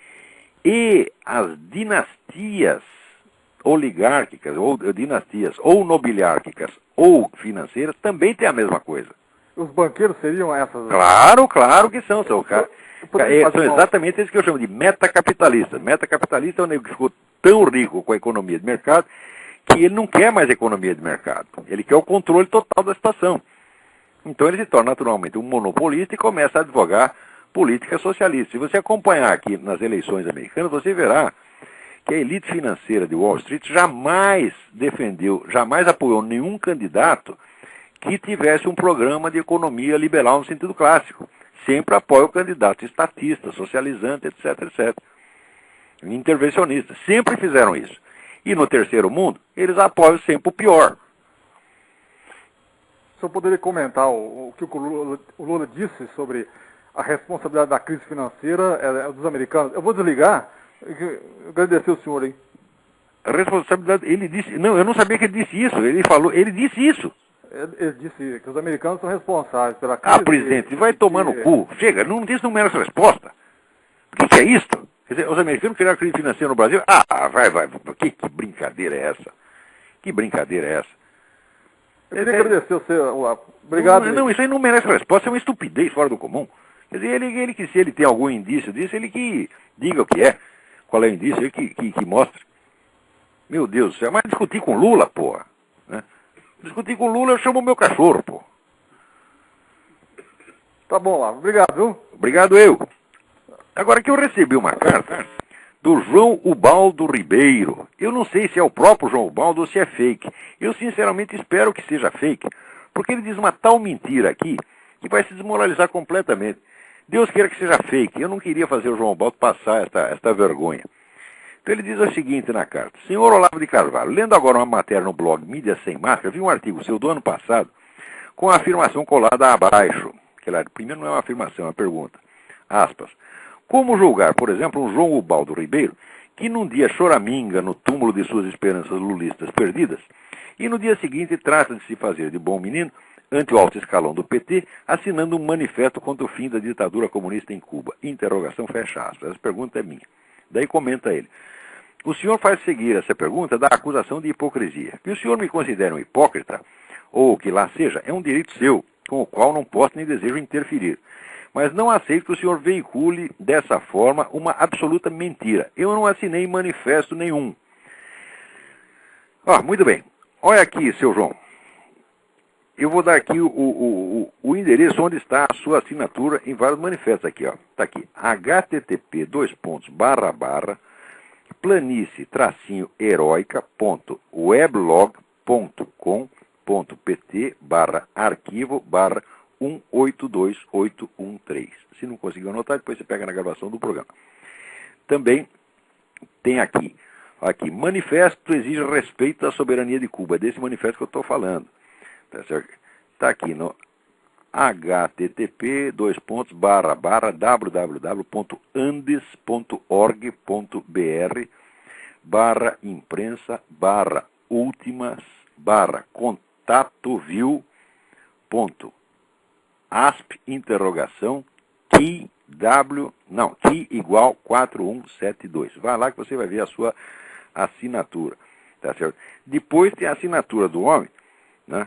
E as dinastias oligárquicas, ou dinastias, ou nobiliárquicas, ou financeiras, também têm a mesma coisa. Os banqueiros seriam essas... Claro que são. São exatamente esses que eu chamo de metacapitalistas. Metacapitalista é um nego que ficou tão rico com a economia de mercado que ele não quer mais economia de mercado. Ele quer o controle total da situação. Então ele se torna naturalmente um monopolista e começa a advogar política socialista. Se você acompanhar aqui nas eleições americanas, você verá que a elite financeira de Wall Street jamais defendeu, jamais apoiou nenhum candidato que tivesse um programa de economia liberal no sentido clássico. Sempre apoia o candidato estatista, socializante, etc. Intervencionista. Sempre fizeram isso. E no terceiro mundo, eles apoiam sempre o pior. O senhor poderia comentar o que o Lula disse sobre a responsabilidade da crise financeira dos americanos? Eu vou desligar. Agradecer o senhor aí. A responsabilidade, ele disse, não, eu não sabia que ele disse isso, ele disse isso. Ele disse que os americanos são responsáveis pela crise. Ah, presidente, vai tomar no cu. Chega, isso não merece resposta. O que é isso? Quer dizer, os americanos criaram a crise financeira no Brasil? Ah, vai. Que brincadeira é essa? Que brincadeira é essa? Eu queria agradecer o senhor. Obrigado. Não, isso aí não merece resposta, é uma estupidez fora do comum. Quer dizer, ele que se ele tem algum indício disso, ele que diga o que é. Qual é o indício aí que mostre. Meu Deus do céu, mas discutir com Lula, porra. Né? Discutir com Lula, eu chamo o meu cachorro, pô. Tá bom lá, obrigado, viu? Obrigado eu. Agora que eu recebi uma carta do João Ubaldo Ribeiro. Eu não sei se é o próprio João Ubaldo ou se é fake. Eu sinceramente espero que seja fake, porque ele diz uma tal mentira aqui que vai se desmoralizar completamente. Deus queira que seja fake. Eu não queria fazer o João Ubaldo passar esta vergonha. Então ele diz o seguinte na carta. Senhor Olavo de Carvalho, lendo agora uma matéria no blog Mídia Sem Máscara, vi um artigo seu do ano passado com a afirmação colada abaixo. Que lá, primeiro não é uma afirmação, é uma pergunta. Aspas. Como julgar, por exemplo, um João Ubaldo Ribeiro que num dia choraminga no túmulo de suas esperanças lulistas perdidas e no dia seguinte trata de se fazer de bom menino ante o alto escalão do PT, assinando um manifesto contra o fim da ditadura comunista em Cuba. Interrogação, fecha aspas. Essa pergunta é minha. Daí comenta ele. O senhor faz seguir essa pergunta da acusação de hipocrisia. Que o senhor me considere um hipócrita, ou que lá seja, é um direito seu, com o qual não posso nem desejo interferir. Mas não aceito que o senhor veicule dessa forma uma absoluta mentira. Eu não assinei manifesto nenhum. Muito bem. Olha aqui, seu João. Eu vou dar aqui o endereço onde está a sua assinatura em vários manifestos aqui, ó. Está aqui, http:// planície-heroica.weblog.com.pt/arquivo/182813. Se não conseguiu anotar, depois você pega na gravação do programa. Também tem aqui, manifesto exige respeito à soberania de Cuba. É desse manifesto que eu estou falando. Tá certo? Está aqui no http://www.andes.org.br/imprensa/últimas/contato-view.asp key igual 4172. Vai lá que você vai ver a sua assinatura. Tá certo? Depois tem a assinatura do homem, né?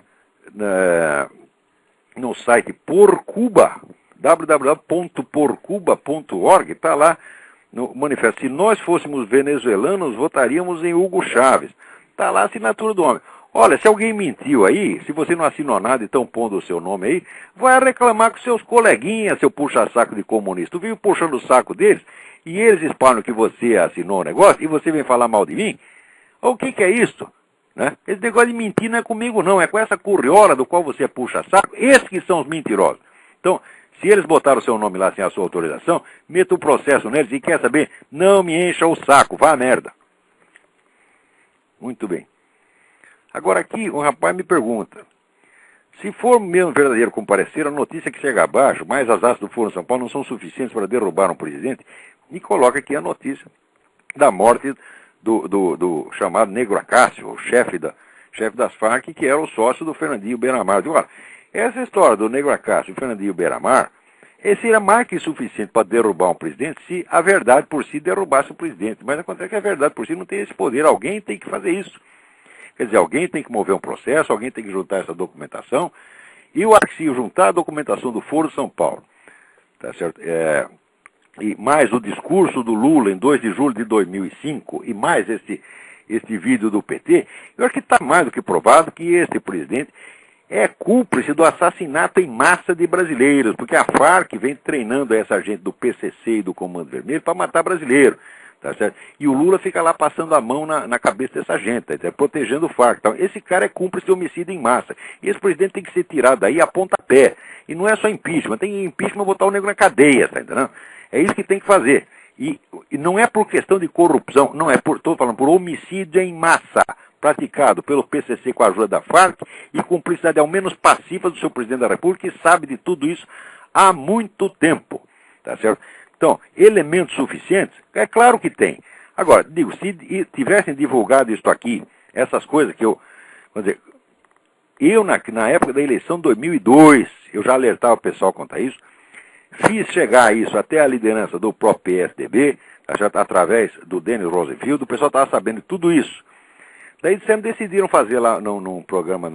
No site Por Cuba, www.porcuba.org, está lá no manifesto. Se nós fôssemos venezuelanos, votaríamos em Hugo Chávez. Está lá a assinatura do homem. Olha, se alguém mentiu aí, se você não assinou nada e estão pondo o seu nome aí, vai reclamar com seus coleguinhas, seu puxa-saco de comunista. Tu vive puxando o saco deles e eles espalham que você assinou o negócio e você vem falar mal de mim? O que é isso? Né? Esse negócio de mentir não é comigo não, é com essa curriola do qual você puxa saco, esses que são os mentirosos. Então, se eles botaram o seu nome lá sem a sua autorização, meta o processo neles e quer saber, não me encha o saco, vá a merda. Muito bem. Agora aqui, um rapaz me pergunta, se for mesmo verdadeiro comparecer, a notícia que chega abaixo, mais as atas do Foro de São Paulo, não são suficientes para derrubar um presidente, e coloca aqui a notícia da morte do chamado Negro Acácio, o chefe das Farc, que era o sócio do Fernandinho Beiramar. Olha, essa história do Negro Acácio e Fernandinho Beiramar, seria mais que suficiente para derrubar um presidente se a verdade por si derrubasse o presidente. Mas acontece que a verdade por si não tem esse poder. Alguém tem que fazer isso. Quer dizer, alguém tem que mover um processo, alguém tem que juntar essa documentação. E o Arquivo juntar a documentação do Foro de São Paulo. Tá certo? E mais o discurso do Lula em 2 de julho de 2005, e mais este vídeo do PT, eu acho que está mais do que provado que este presidente é cúmplice do assassinato em massa de brasileiros, porque a Farc vem treinando essa gente do PCC e do Comando Vermelho para matar brasileiro. Tá certo? E o Lula fica lá passando a mão na cabeça dessa gente, tá, protegendo o Farc. Então, esse cara é cúmplice de homicídio em massa. E esse presidente tem que ser tirado daí a pontapé. E não é só impeachment, tem impeachment botar o negro na cadeia, tá entendendo? É isso que tem que fazer. E não é por questão de corrupção, não é estou falando por homicídio em massa, praticado pelo PCC com a ajuda da Farc e cumplicidade ao menos passiva do seu presidente da República, que sabe de tudo isso há muito tempo. Tá certo? Então, elementos suficientes? É claro que tem. Agora, digo, se tivessem divulgado isso aqui, essas coisas que na época da eleição de 2002, eu já alertava o pessoal quanto a isso, fiz chegar isso até a liderança do próprio PSDB, através do Denis Rosenfield, o pessoal estava sabendo de tudo isso. Daí decidiram fazer lá num programa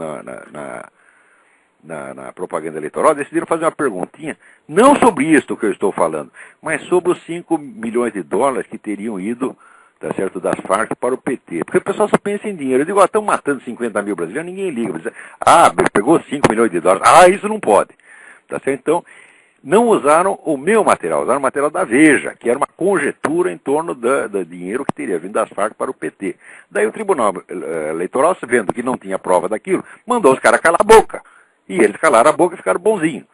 na propaganda eleitoral, decidiram fazer uma perguntinha, não sobre isso que eu estou falando, mas sobre os 5 milhões de dólares que teriam ido, tá certo, das Farc para o PT. Porque o pessoal só pensa em dinheiro. Eu digo, estão matando 50 mil brasileiros, ninguém liga. Diz, pegou 5 milhões de dólares. Isso não pode. Tá certo? Então, não usaram o meu material, usaram o material da Veja, que era uma conjetura em torno do dinheiro que teria vindo das Farc para o PT. Daí o Tribunal Eleitoral, vendo que não tinha prova daquilo, mandou os caras calar a boca. E eles calaram a boca e ficaram bonzinhos.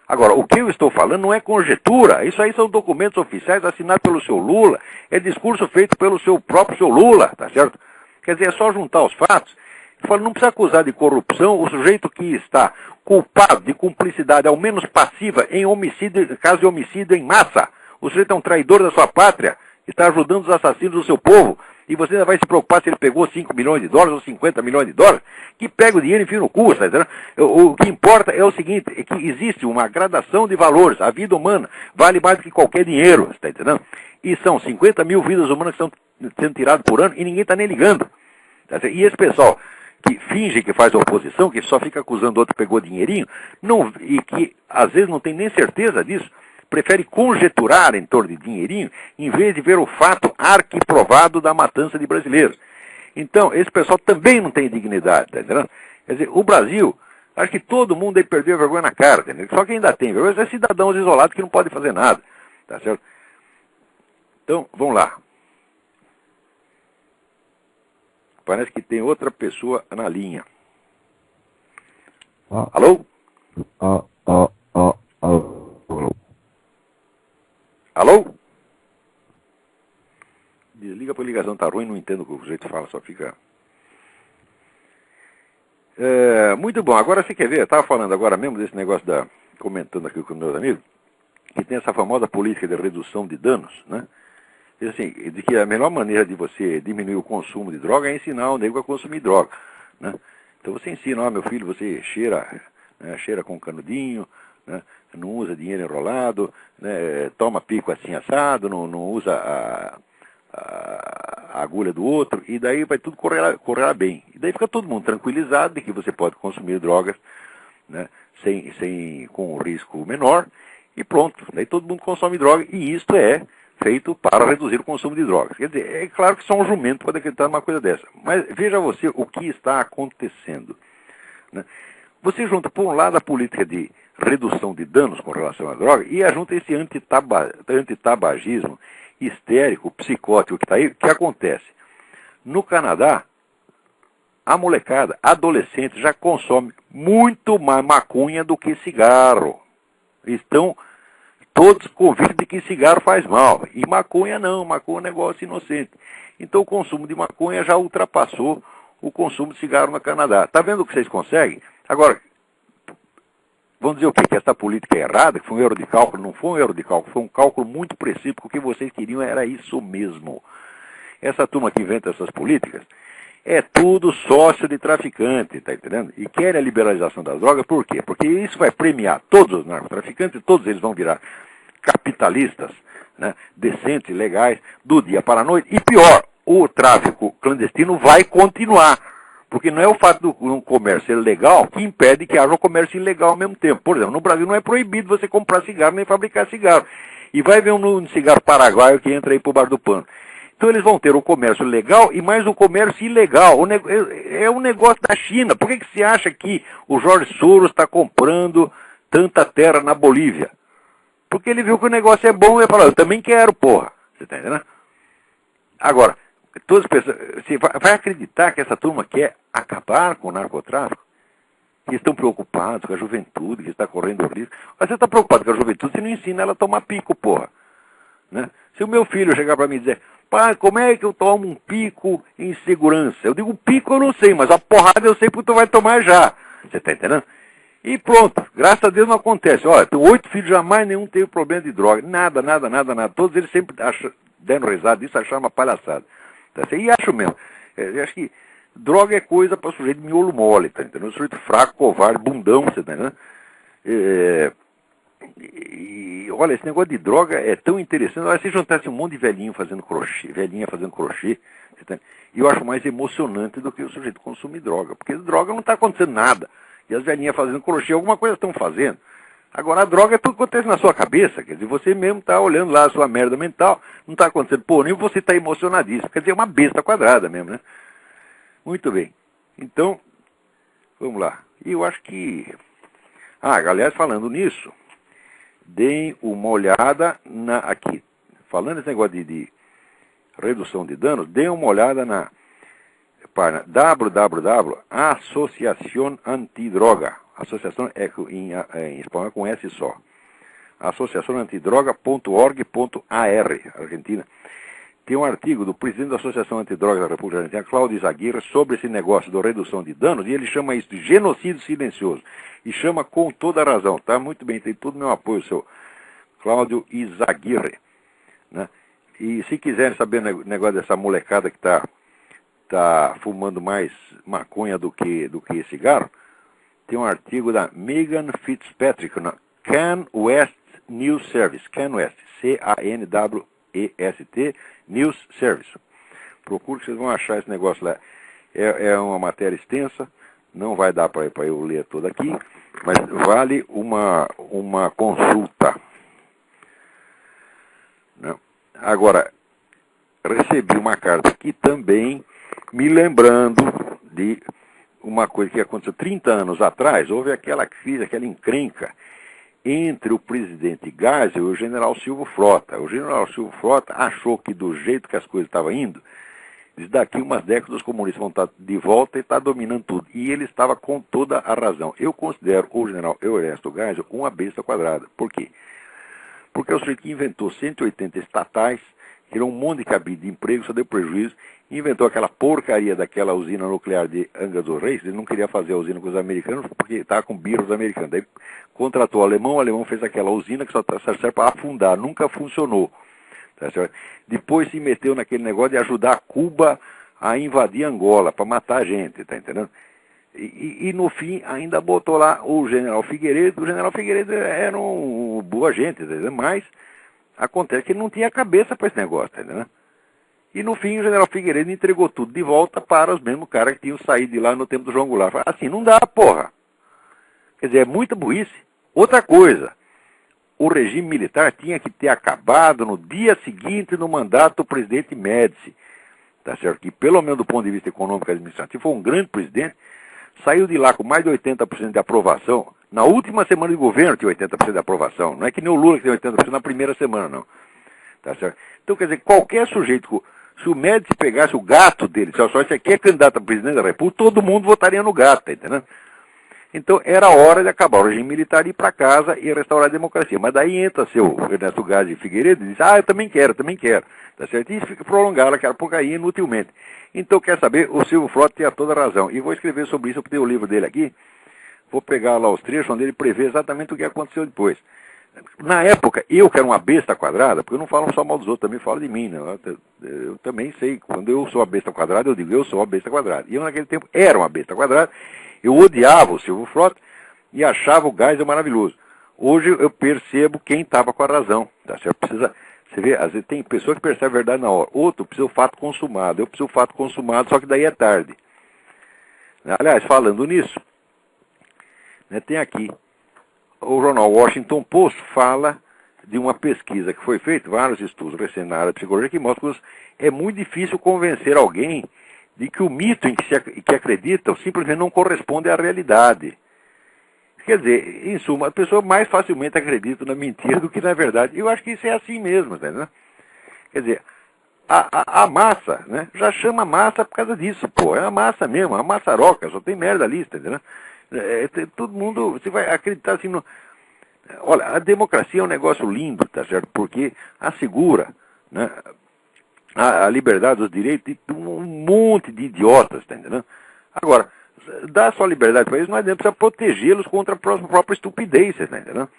Agora, o que eu estou falando não é conjetura, isso aí são documentos oficiais assinados pelo seu Lula, é discurso feito pelo seu Lula, tá certo? Quer dizer, é só juntar os fatos. Eu falo, não precisa acusar de corrupção o sujeito que está culpado de cumplicidade, ao menos passiva, em homicídio, caso de homicídio em massa. O sujeito é um traidor da sua pátria, está ajudando os assassinos do seu povo, e você ainda vai se preocupar se ele pegou 5 milhões de dólares ou 50 milhões de dólares, que pega o dinheiro e enfia no cu, tá entendendo? O que importa é o seguinte, é que existe uma gradação de valores, a vida humana vale mais do que qualquer dinheiro, está entendendo? E são 50 mil vidas humanas que estão sendo tiradas por ano e ninguém está nem ligando. Tá certo? E esse pessoal que finge que faz oposição, que só fica acusando o outro que pegou dinheirinho, e que às vezes não tem nem certeza disso, prefere conjeturar em torno de dinheirinho, em vez de ver o fato arquiprovado da matança de brasileiros. Então, esse pessoal também não tem dignidade, tá entendendo? Quer dizer, o Brasil, acho que todo mundo aí perdeu a vergonha na cara, tá entendendo? Só quem ainda tem vergonha é cidadãos isolados que não podem fazer nada, tá certo? Então, vamos lá. Parece que tem outra pessoa na linha. Alô? Alô? Desliga porque a ligação tá ruim, não entendo o que o jeito fala, só fica... muito bom, agora você quer ver, eu estava falando agora mesmo desse negócio comentando aqui com meus amigos, que tem essa famosa política de redução de danos, né? E assim, de que a melhor maneira de você diminuir o consumo de droga é ensinar o nego a consumir droga, né? Então você ensina, ó, meu filho, você cheira, né, cheira com canudinho, né, não usa dinheiro enrolado, né, toma pico assim assado, não usa a agulha do outro, e daí vai tudo correr bem. E daí fica todo mundo tranquilizado de que você pode consumir drogas, né, com um risco menor, e pronto. Daí todo mundo consome droga, e isto é feito para reduzir o consumo de drogas. Quer dizer, é claro que só um jumento pode acreditar numa coisa dessa. Mas veja você o que está acontecendo, né? Você junta, por um lado, a política de redução de danos com relação à droga, e junta esse antitabagismo histérico, psicótico que está aí. O que acontece? No Canadá, a molecada, adolescente, já consome muito mais maconha do que cigarro. Estão todos convictos de que cigarro faz mal. E maconha não, maconha é um negócio inocente. Então o consumo de maconha já ultrapassou o consumo de cigarro no Canadá. Está vendo o que vocês conseguem? Agora, vamos dizer o quê? Que essa política é errada, que foi um erro de cálculo? Não foi um erro de cálculo, foi um cálculo muito preciso, porque o que vocês queriam era isso mesmo. Essa turma que inventa essas políticas é tudo sócio de traficante, tá entendendo? E quer a liberalização das drogas, por quê? Porque isso vai premiar todos os narcotraficantes, e todos eles vão virar capitalistas, né, decentes, legais, do dia para a noite. E pior, o tráfico clandestino vai continuar. Porque não é o fato do comércio ser legal que impede que haja um comércio ilegal ao mesmo tempo. Por exemplo, no Brasil não é proibido você comprar cigarro nem fabricar cigarro. E vai ver um cigarro paraguaio que entra aí por bar do pano. Então eles vão ter o comércio legal e mais o comércio ilegal. É um negócio da China. Por que você acha que o Jorge Soros está comprando tanta terra na Bolívia? Porque ele viu que o negócio é bom e ele falou, eu também quero, porra. Você está entendendo? Agora, todas as pessoas, você vai acreditar que essa turma quer acabar com o narcotráfico? Que estão preocupados com a juventude, que está correndo risco. Mas você está preocupado com a juventude, você não ensina ela a tomar pico, porra. Né? Se o meu filho chegar para mim e dizer, pai, como é que eu tomo um pico em segurança? Eu digo, pico eu não sei, mas a porrada eu sei porque tu vai tomar já. Você está entendendo? E pronto, graças a Deus não acontece. Olha, tenho 8 filhos, jamais nenhum teve problema de droga. Nada. Todos eles sempre deram risada disso, acharam uma palhaçada. E acho mesmo. Eu acho que droga é coisa para sujeito de miolo mole, tá entendendo? Sujeito fraco, covarde, bundão, você tá entendendo? E olha, esse negócio de droga é tão interessante. Olha, se juntasse um monte de velhinha fazendo crochê, você tá, e eu acho mais emocionante do que o sujeito consumir droga. Porque droga não está acontecendo nada. E as velhinhas fazendo crochê, alguma coisa estão fazendo. Agora, a droga é tudo que acontece na sua cabeça. Quer dizer, você mesmo está olhando lá a sua merda mental, não está acontecendo, pô, nem você está emocionadíssimo. Quer dizer, é uma besta quadrada mesmo, né? Muito bem. Então, vamos lá. E eu acho que... aliás, falando nisso, deem uma olhada aqui. Falando nesse negócio de redução de danos, deem uma olhada na página www.Associación Antidroga. Associação é em espanhol com S só. Associacionantidroga.org.ar, Argentina. Tem um artigo do presidente da Associação Antidroga da República Argentina, Cláudio Izaguirre, sobre esse negócio da redução de danos, e ele chama isso de genocídio silencioso. E chama com toda a razão, tá? Muito bem, tem todo o meu apoio, seu Cláudio Izaguirre. Né? E se quiserem saber o negócio dessa molecada que está fumando mais maconha do que cigarro, tem um artigo da Megan Fitzpatrick na Can West News Service. Can West, CANWEST, News Service. Procure que vocês vão achar esse negócio lá. É uma matéria extensa, não vai dar para eu ler toda aqui, mas vale uma consulta. Né? Agora, recebi uma carta aqui também, me lembrando de uma coisa que aconteceu 30 anos atrás. Houve aquela crise, aquela encrenca entre o presidente Geisel e o general Silvio Frota. O general Silvio Frota achou que do jeito que as coisas estavam indo, Diz, daqui umas décadas os comunistas vão estar de volta e estar dominando tudo. E ele estava com toda a razão. Eu considero o general Ernesto Geisel uma besta quadrada. Por quê? Porque é o sujeito que inventou 180 estatais, criou um monte de cabide de emprego, só deu prejuízo, inventou aquela porcaria daquela usina nuclear de Angra dos Reis. Ele não queria fazer a usina com os americanos porque estava com birra os americanos. Daí contratou o alemão fez aquela usina que só serve para afundar, nunca funcionou. Tá certo? Depois se meteu naquele negócio de ajudar Cuba a invadir Angola, para matar a gente, tá entendendo? E no fim ainda botou lá o general Figueiredo. O general Figueiredo era um boa gente, tá entendendo? Mas acontece que ele não tinha cabeça para esse negócio, tá entendendo? E no fim o general Figueiredo entregou tudo de volta para os mesmos caras que tinham saído de lá no tempo do João Goulart. Assim não dá, porra. Quer dizer, é muita burrice. Outra coisa, o regime militar tinha que ter acabado no dia seguinte no mandato do presidente Médici. Tá certo? Que pelo menos do ponto de vista econômico e administrativo foi um grande presidente. Saiu de lá com mais de 80% de aprovação. Na última semana de governo tinha 80% de aprovação. Não é que nem o Lula que tem 80% na primeira semana, não. Tá certo? Então, quer dizer, qualquer sujeito, se o Médici pegasse o gato dele, se só esse aqui é candidato a presidente da República, todo mundo votaria no gato, tá entendendo? Então, era hora de acabar o regime militar, ir para casa e restaurar a democracia. Mas daí entra seu Ernesto Geisel Figueiredo e diz, eu também quero. Tá certo? E prolongaram aquela porcaria inutilmente. Então, quer saber, o Silvio Frota tinha toda a razão. E vou escrever sobre isso, eu tenho o livro dele aqui. Vou pegar lá os trechos onde ele prevê exatamente o que aconteceu depois. Na época, eu que era uma besta quadrada, porque eu não falo só mal dos outros, também falo de mim, né? Eu também sei, quando eu sou a besta quadrada, eu digo, eu sou a besta quadrada. E eu naquele tempo era uma besta quadrada, eu odiava o Silvio Frota e achava o Geisel maravilhoso. Hoje eu percebo quem estava com a razão, tá certo? Você vê, às vezes tem pessoa que percebe a verdade na hora, outro precisa o fato consumado, eu preciso o fato consumado, só que daí é tarde. Aliás, falando nisso, né, tem aqui, o jornal Washington Post fala de uma pesquisa que foi feita, vários estudos recentes na área de psicologia, que mostram que é muito difícil convencer alguém de que o mito em que acreditam simplesmente não corresponde à realidade. Quer dizer, em suma, a pessoa mais facilmente acredita na mentira do que na verdade. Eu acho que isso é assim mesmo, né? Quer dizer, a massa, né, já chama massa por causa disso, pô. É a massa mesmo, a maçaroca, só tem merda ali, entendeu? Todo mundo, você vai acreditar assim no... Olha, a democracia é um negócio lindo, tá certo? Porque assegura, né, a liberdade dos direitos de um monte de idiotas, tá entendendo? Agora, dá só liberdade para eles, mas não precisa protegê-los contra a própria estupidez, tá entendendo?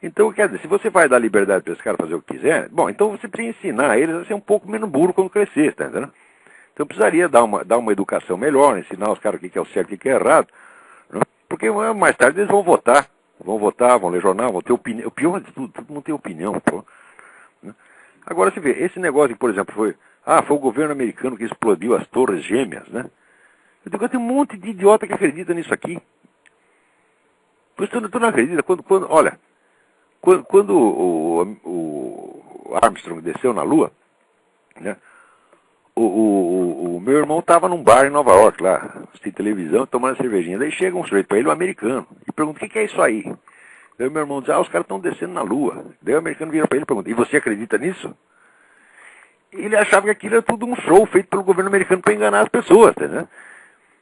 Então, quer dizer, se você vai dar liberdade para esse cara fazer o que quiser, bom, então você precisa ensinar eles a ser um pouco menos burro quando crescer, tá entendendo? Então precisaria dar uma educação melhor, ensinar os caras o que é o certo e o que é errado, né? Porque mais tarde eles vão votar, vão ler jornal, vão ter opinião. O pior de tudo, todo mundo tem opinião, pô. Agora, você vê, esse negócio, por exemplo, foi o governo americano que explodiu as Torres Gêmeas, né? Eu digo, tem um monte de idiota que acredita nisso aqui. Pois tu não acredita? Olha, quando o Armstrong desceu na Lua, né? O meu irmão estava num bar em Nova York, lá, assistindo televisão, tomando cervejinha. Daí chega um sujeito para ele, um americano, e pergunta, o que é isso aí? Daí o meu irmão diz, os caras estão descendo na Lua. Daí o americano vira para ele e pergunta, e você acredita nisso? Ele achava que aquilo era tudo um show feito pelo governo americano para enganar as pessoas, né?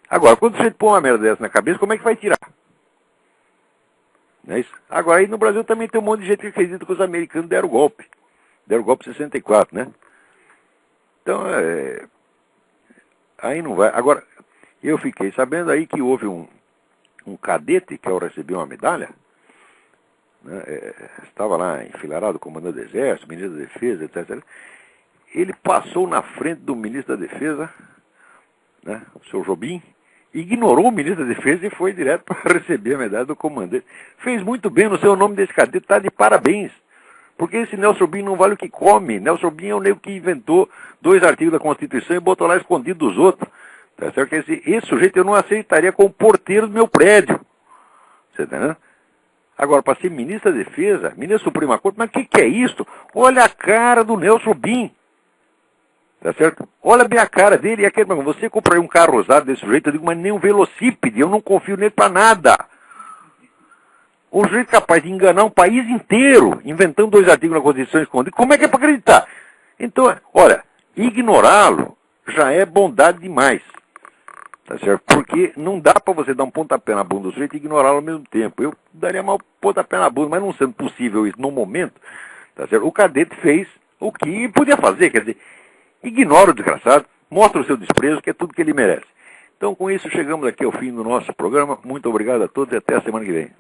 Agora, quando você põe uma merda dessa na cabeça, como é que vai tirar? Não é isso? Agora, aí no Brasil também tem um monte de gente que acredita que os americanos deram golpe. Deram golpe em 64, né? Então, aí não vai. Agora, eu fiquei sabendo aí que houve um cadete que ao receber uma medalha, né, estava lá enfileirado, comandante do Exército, ministro da Defesa, etc. Ele passou na frente do ministro da Defesa, né, o senhor Jobim, ignorou o ministro da Defesa e foi direto para receber a medalha do comandante. Fez muito bem, no seu nome desse cadete está de parabéns. Porque esse Nelson Jobim não vale o que come. Nelson Jobim é o nego que inventou 2 artigos da Constituição e botou lá escondido dos outros. Tá certo? Que esse sujeito eu não aceitaria como porteiro do meu prédio. Você tá entendendo? Agora, para ser ministro da Defesa, ministro da Suprema Corte, mas o que é isso? Olha a cara do Nelson Jobim. Tá certo? Olha bem a cara dele. E aquele, você compraria um carro usado desse sujeito? Eu digo, mas nem um velocípede. Eu não confio nele para nada. Um sujeito capaz de enganar um país inteiro, inventando 2 artigos na Constituição escondidos, como é que é para acreditar? Então, olha, ignorá-lo já é bondade demais. Tá certo? Porque não dá para você dar um pontapé na bunda do sujeito e ignorá-lo ao mesmo tempo. Eu daria mal pontapé na bunda, mas não sendo possível isso no momento, tá certo? O cadete fez o que podia fazer, quer dizer, ignora o desgraçado, mostra o seu desprezo, que é tudo que ele merece. Então, com isso, chegamos aqui ao fim do nosso programa. Muito obrigado a todos e até a semana que vem.